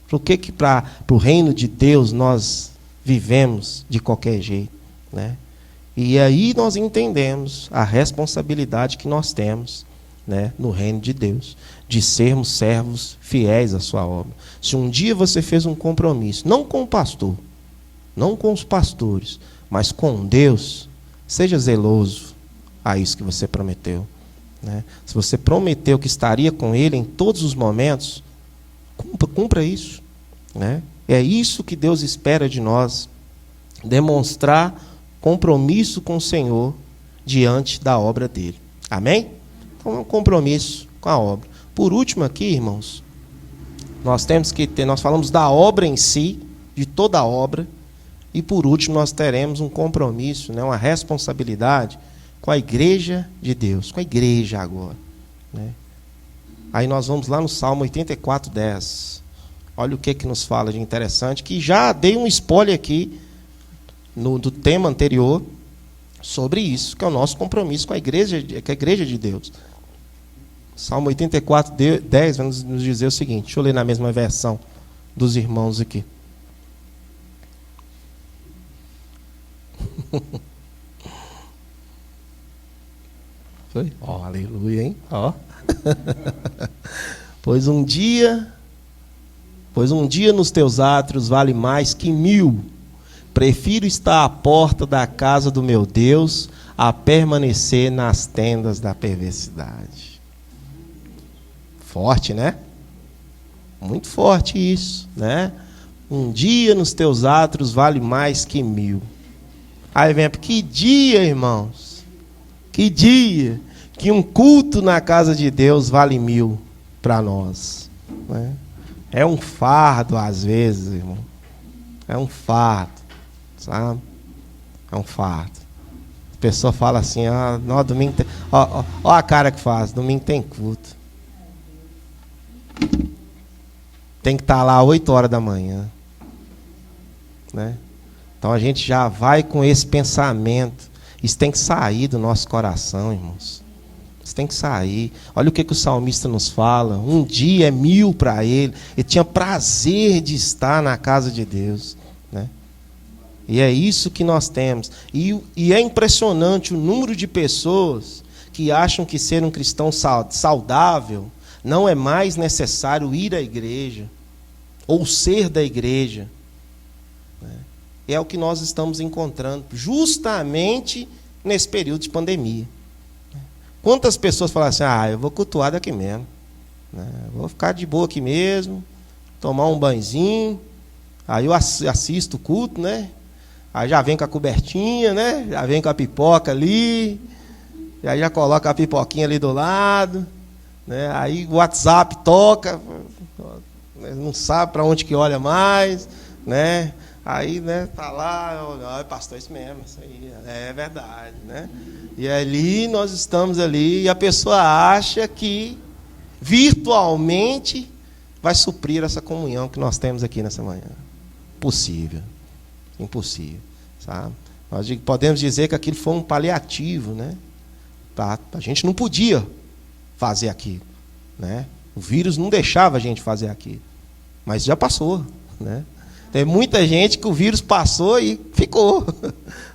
Por que para o reino de Deus nós vivemos de qualquer jeito, né? E aí nós entendemos a responsabilidade que nós temos, né, no reino de Deus, de sermos servos fiéis à sua obra. Se um dia você fez um compromisso, não com o pastor, não com os pastores, mas com Deus, seja zeloso a isso que você prometeu, né? Se você prometeu que estaria com Ele em todos os momentos, cumpra isso, né? É isso que Deus espera de nós, demonstrar compromisso com o Senhor diante da obra dele. Amém? Então é um compromisso com a obra. Por último aqui, irmãos, nós falamos da obra em si, de toda a obra, e por último nós teremos um compromisso, né, uma responsabilidade com a igreja de Deus, com a igreja agora, né? Aí nós vamos lá no Salmo 84:10. Olha o que nos fala de interessante, que já dei um spoiler aqui do tema anterior sobre isso, que é o nosso compromisso com a igreja de Deus. Salmo 84:10 vai nos dizer o seguinte, deixa eu ler na mesma versão dos irmãos aqui. Foi? Ó, aleluia, hein? Ó. Pois um dia nos teus átrios vale mais que 1000. Prefiro estar à porta da casa do meu Deus a permanecer nas tendas da perversidade. Forte, né? Muito forte isso, né? Um dia nos teus átrios vale mais que 1000. Aí vem, que dia, irmãos? Que dia que um culto na casa de Deus vale 1000 para nós, né? É um fardo às vezes, irmão. É um fardo, sabe? É um fardo. A pessoa fala assim, no domingo tem... ó a cara que faz, domingo tem culto. Tem que estar lá 8 horas da manhã, né? Então a gente já vai com esse pensamento. Isso tem que sair do nosso coração, irmãos. Isso tem que sair. Olha o que o salmista nos fala. Um dia é 1000 para ele. Ele tinha prazer de estar na casa de Deus, né? E é isso que nós temos. E é impressionante o número de pessoas que acham que ser um cristão saudável não é mais necessário ir à igreja ou ser da igreja, né? É o que nós estamos encontrando justamente nesse período de pandemia. Quantas pessoas falam assim, eu vou cultuar daqui mesmo, né? Vou ficar de boa aqui mesmo, tomar um banhozinho, aí eu assisto o culto, né? Aí já vem com a cobertinha, né? Já vem com a pipoca ali, e aí já coloca a pipoquinha ali do lado, né? Aí o WhatsApp toca, não sabe para onde que olha mais, né? Aí, né, tá lá, pastor, isso mesmo, isso aí, é verdade, né? E ali, nós estamos ali, e a pessoa acha que virtualmente vai suprir essa comunhão que nós temos aqui nessa manhã. Impossível, sabe? Nós podemos dizer que aquilo foi um paliativo, né? A gente não podia fazer aquilo, né? O vírus não deixava a gente fazer aquilo, mas já passou, né? Tem muita gente que o vírus passou e ficou,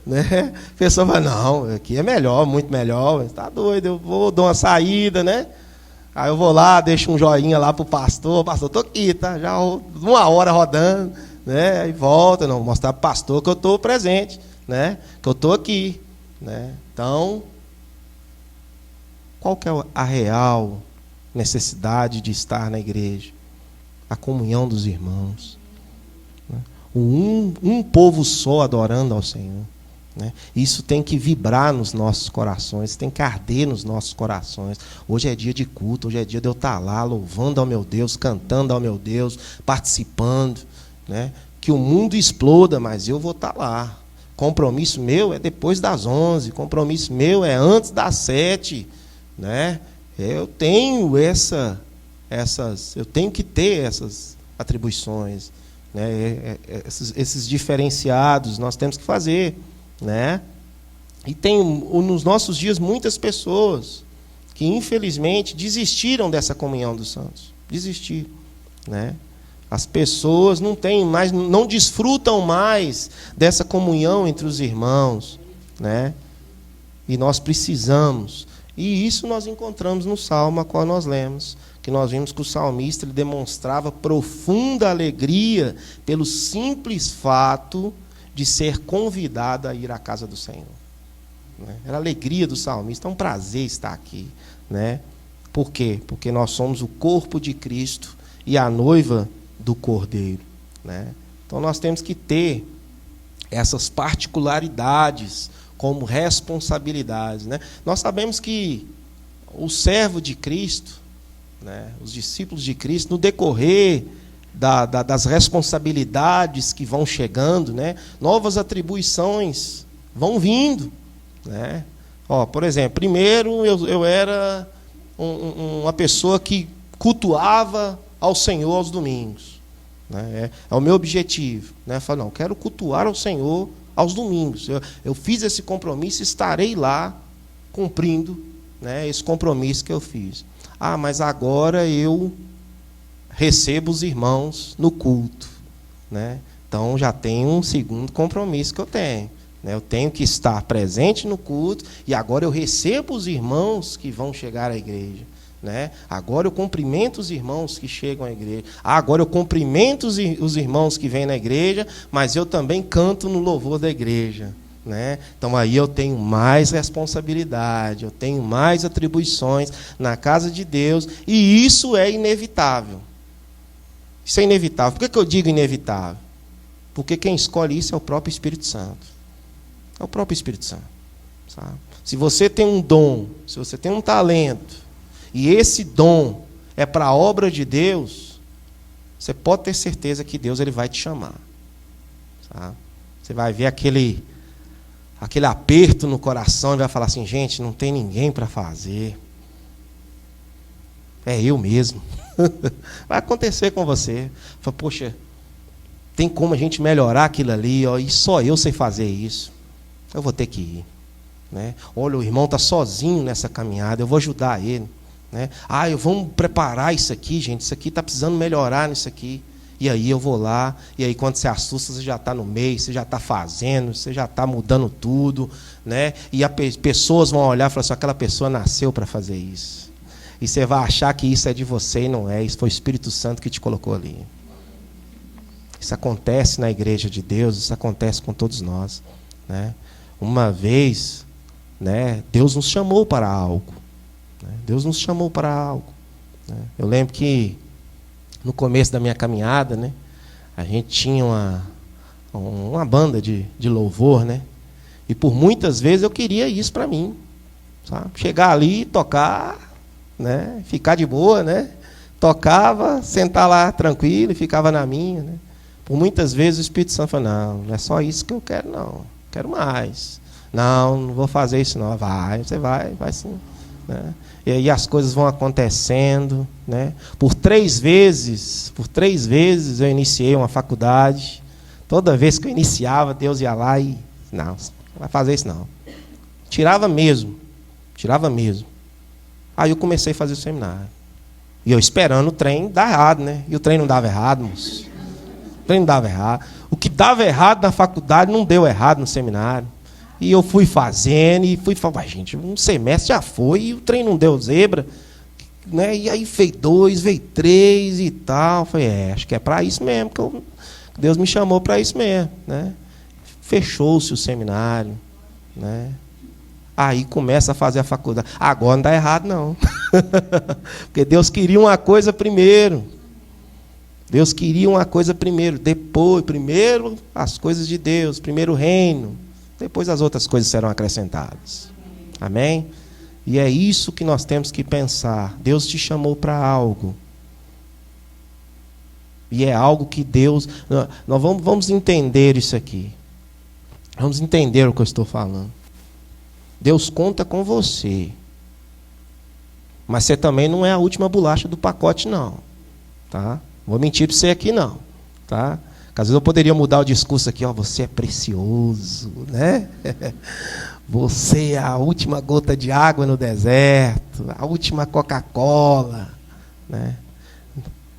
né? A pessoa fala, não, aqui é melhor, muito melhor. Está doido, eu vou dar uma saída, né? Aí eu vou lá, deixo um joinha lá para o pastor, estou aqui, tá? Já 1 hora rodando, né? Aí volta, não, mostrar para o pastor que eu estou presente, né? Que eu estou aqui, né? Então, qual que é a real necessidade de estar na igreja? A comunhão dos irmãos. Um povo só adorando ao Senhor, né? Isso tem que vibrar nos nossos corações, tem que arder nos nossos corações. Hoje é dia de culto, hoje é dia de eu estar lá louvando ao meu Deus, cantando ao meu Deus, participando, né? Que o mundo exploda, mas eu vou estar lá. Compromisso meu é depois das 11, compromisso meu é antes das 7, né? Eu tenho eu tenho que ter essas atribuições, né? Esses diferenciados nós temos que fazer, né? E tem nos nossos dias muitas pessoas que infelizmente desistiram dessa comunhão dos santos, desistiram, né? As pessoas não têm mais, não desfrutam mais dessa comunhão entre os irmãos, né? E nós precisamos. E isso nós encontramos no salmo a qual nós lemos, que nós vimos que o salmista ele demonstrava profunda alegria pelo simples fato de ser convidado a ir à casa do Senhor, né? Era a alegria do salmista, é um prazer estar aqui, né? Por quê? Porque nós somos o corpo de Cristo e a noiva do Cordeiro, né? Então nós temos que ter essas particularidades como responsabilidades, né? Nós sabemos que o servo de Cristo, né, os discípulos de Cristo, no decorrer das responsabilidades que vão chegando, né, novas atribuições vão vindo, né? Por exemplo, primeiro eu era uma pessoa que cultuava ao Senhor aos domingos, né? É o meu objetivo, né? Falar, não, quero cultuar ao Senhor aos domingos. Eu fiz esse compromisso e estarei lá cumprindo, né, esse compromisso que eu fiz. Mas agora eu recebo os irmãos no culto, né? Então já tem um segundo compromisso que eu tenho, né? Eu tenho que estar presente no culto e agora eu recebo os irmãos que vão chegar à igreja, né? Agora eu cumprimento os irmãos que chegam à igreja. Agora eu cumprimento os irmãos que vêm na igreja, mas eu também canto no louvor da igreja, né? Então aí eu tenho mais responsabilidade, eu tenho mais atribuições na casa de Deus, e isso é inevitável. Isso é inevitável. Por que eu digo inevitável? Porque quem escolhe isso é o próprio Espírito Santo. É o próprio Espírito Santo, sabe? Se você tem um dom, se você tem um talento, e esse dom é para a obra de Deus, você pode ter certeza que Deus ele vai te chamar, sabe? Você vai ver aquele aperto no coração e vai falar assim, gente, não tem ninguém para fazer. É eu mesmo. Vai acontecer com você. Fala, poxa, tem como a gente melhorar aquilo ali, e só eu sei fazer isso. Eu vou ter que ir, né? Olha, o irmão está sozinho nessa caminhada, eu vou ajudar ele, né? Vamos preparar isso aqui, gente, isso aqui está precisando melhorar nisso aqui. E aí eu vou lá, e aí quando você assusta, você já está no meio, você já está fazendo, você já está mudando tudo, né? E pessoas vão olhar e falar assim, aquela pessoa nasceu para fazer isso. E você vai achar que isso é de você e não é, isso foi o Espírito Santo que te colocou ali. Isso acontece na igreja de Deus, isso acontece com todos nós, né? Uma vez, né, Deus nos chamou para algo, né? Deus nos chamou para algo, né? Eu lembro que no começo da minha caminhada, né, a gente tinha uma banda de louvor, né? E por muitas vezes eu queria isso para mim, sabe? Chegar ali, tocar, né? Ficar de boa, né? Tocava, sentar lá tranquilo e ficava na minha, né? Por muitas vezes o Espírito Santo falou, não é só isso que eu quero, não. Quero mais. Não vou fazer isso não. Você vai sim, né? E aí as coisas vão acontecendo, né? Por três vezes eu iniciei uma faculdade. Toda vez que eu iniciava, Deus ia lá e não vai fazer isso não. Tirava mesmo. Aí eu comecei a fazer o seminário. E eu esperando o trem dar errado, né? E o trem não dava errado, moço. O trem não dava errado. O que dava errado na faculdade não deu errado no seminário. E eu fui fazendo e fui falando, gente, um semestre já foi e o trem não deu zebra, né? E aí veio 2, veio 3 e tal. Falei, acho que é para isso mesmo, que Deus me chamou para isso mesmo, né? Fechou-se o seminário, né? Aí começa a fazer a faculdade. Agora não dá errado, não. Porque Deus queria uma coisa primeiro. Depois, primeiro as coisas de Deus, primeiro o reino. Depois as outras coisas serão acrescentadas. Amém? E é isso que nós temos que pensar. Deus te chamou para algo. E é algo que Deus... Nós vamos entender isso aqui. Vamos entender o que eu estou falando. Deus conta com você. Mas você também não é a última bolacha do pacote, não. Tá? Vou mentir para você aqui, não. Tá? Porque às vezes eu poderia mudar o discurso aqui, você é precioso, né? Você é a última gota de água no deserto, a última Coca-Cola, né?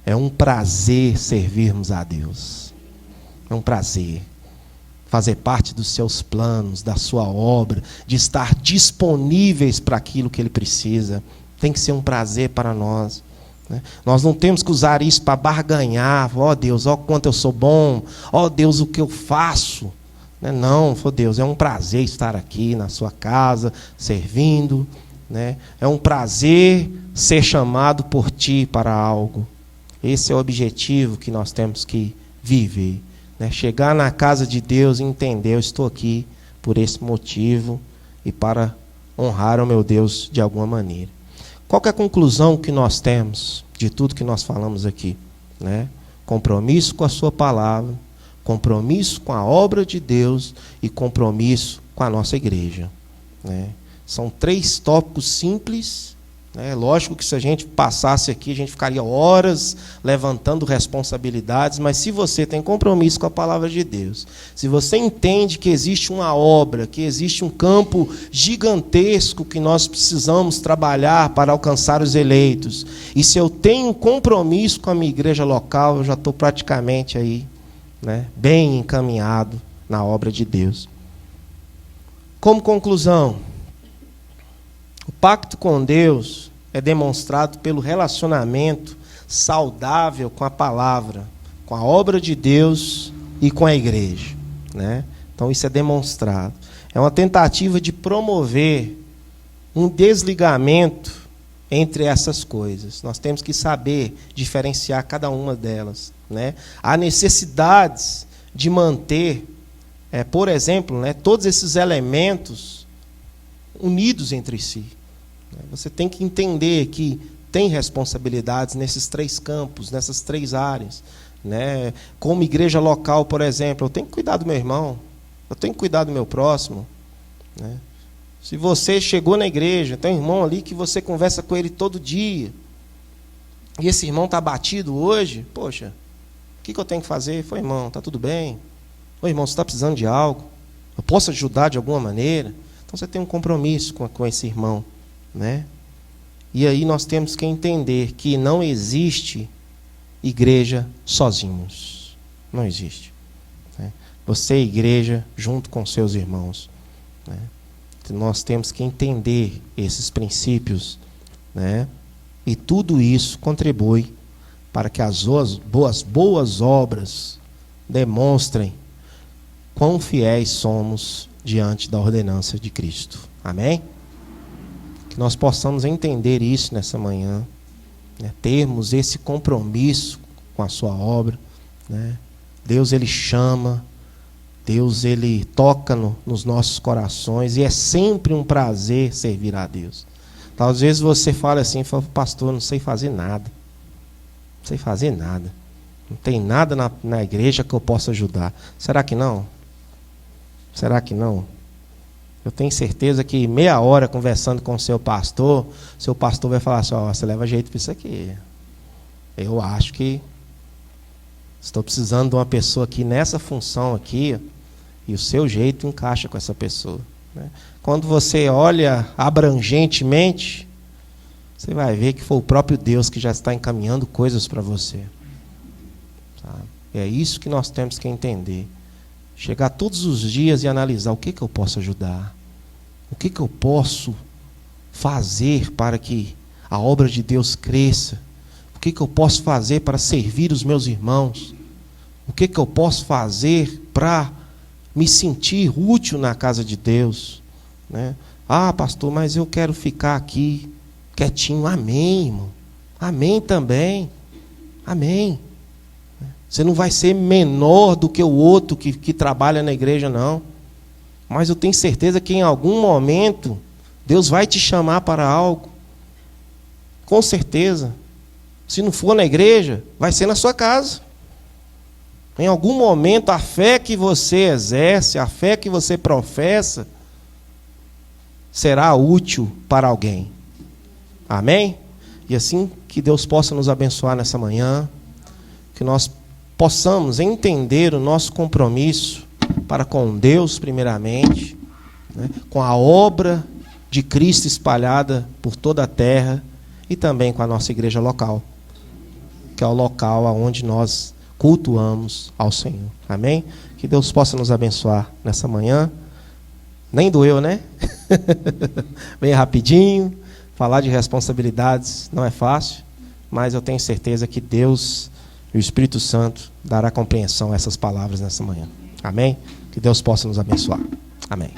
É um prazer servirmos a Deus. É um prazer fazer parte dos seus planos, da sua obra, de estar disponíveis para aquilo que Ele precisa. Tem que ser um prazer para nós. Nós não temos que usar isso para barganhar. Deus, quanto eu sou bom. Deus, o que eu faço. Não, Deus, é um prazer estar aqui na sua casa, servindo. É um prazer ser chamado por Ti para algo. Esse é o objetivo que nós temos que viver. Né? Chegar na casa de Deus e entender, eu estou aqui por esse motivo e para honrar o meu Deus de alguma maneira. Qual que é a conclusão que nós temos de tudo que nós falamos aqui? Né? Compromisso com a sua palavra, compromisso com a obra de Deus e compromisso com a nossa igreja. Né? São 3 tópicos simples. Lógico que se a gente passasse aqui, a gente ficaria horas levantando responsabilidades, mas se você tem compromisso com a palavra de Deus, se você entende que existe uma obra, que existe um campo gigantesco que nós precisamos trabalhar para alcançar os eleitos, e se eu tenho compromisso com a minha igreja local, eu já estou praticamente aí, bem encaminhado na obra de Deus. Como conclusão, o pacto com Deus é demonstrado pelo relacionamento saudável com a palavra, com a obra de Deus e com a igreja. Né? Então isso é demonstrado. É uma tentativa de promover um desligamento entre essas coisas. Nós temos que saber diferenciar cada uma delas. Né? Há necessidades de manter, por exemplo, todos esses elementos unidos entre si. Você tem que entender que tem responsabilidades nesses 3 campos, nessas 3 áreas. Como igreja local, por exemplo, eu tenho que cuidar do meu irmão, eu tenho que cuidar do meu próximo. Se você chegou na igreja, tem um irmão ali que você conversa com ele todo dia, e esse irmão está abatido hoje, poxa, o que eu tenho que fazer? Irmão, está tudo bem? Irmão, você está precisando de algo? Eu posso ajudar de alguma maneira? Então você tem um compromisso com esse irmão. E aí nós temos que entender que não existe igreja sozinhos. Não existe. Você é igreja junto com seus irmãos. Nós temos que entender esses princípios. E tudo isso contribui para que as boas obras demonstrem quão fiéis somos diante da ordenança de Cristo. Amém? Que nós possamos entender isso nessa manhã, termos esse compromisso com a sua obra. Deus, Ele chama, Deus, Ele toca nos nossos corações, e é sempre um prazer servir a Deus. Às vezes você fala assim, pastor, não sei fazer nada. Não sei fazer nada. Não tem nada na igreja que eu possa ajudar. Será que não? Será que não? Eu tenho certeza que meia hora conversando com o seu pastor vai falar assim, você leva jeito para isso aqui. Eu acho que estou precisando de uma pessoa aqui nessa função aqui, e o seu jeito encaixa com essa pessoa. Quando você olha abrangentemente, você vai ver que foi o próprio Deus que já está encaminhando coisas para você. Sabe? É isso que nós temos que entender. Chegar todos os dias e analisar o que eu posso ajudar, o que eu posso fazer para que a obra de Deus cresça, o que eu posso fazer para servir os meus irmãos, o que eu posso fazer para me sentir útil na casa de Deus. Pastor, mas eu quero ficar aqui quietinho. Amém, irmão. Amém também. Amém. Você não vai ser menor do que o outro que trabalha na igreja, não. Mas eu tenho certeza que em algum momento Deus vai te chamar para algo. Com certeza. Se não for na igreja, vai ser na sua casa. Em algum momento, a fé que você exerce, a fé que você professa, será útil para alguém. Amém? E assim que Deus possa nos abençoar nessa manhã, que nós possamos entender o nosso compromisso para com Deus primeiramente, com a obra de Cristo espalhada por toda a terra e também com a nossa igreja local, que é o local onde nós cultuamos ao Senhor. Amém? Que Deus possa nos abençoar nessa manhã. Nem doeu, né? Bem rapidinho. Falar de responsabilidades não é fácil, mas eu tenho certeza que Deus e o Espírito Santo dará compreensão a essas palavras nessa manhã. Amém? Que Deus possa nos abençoar. Amém.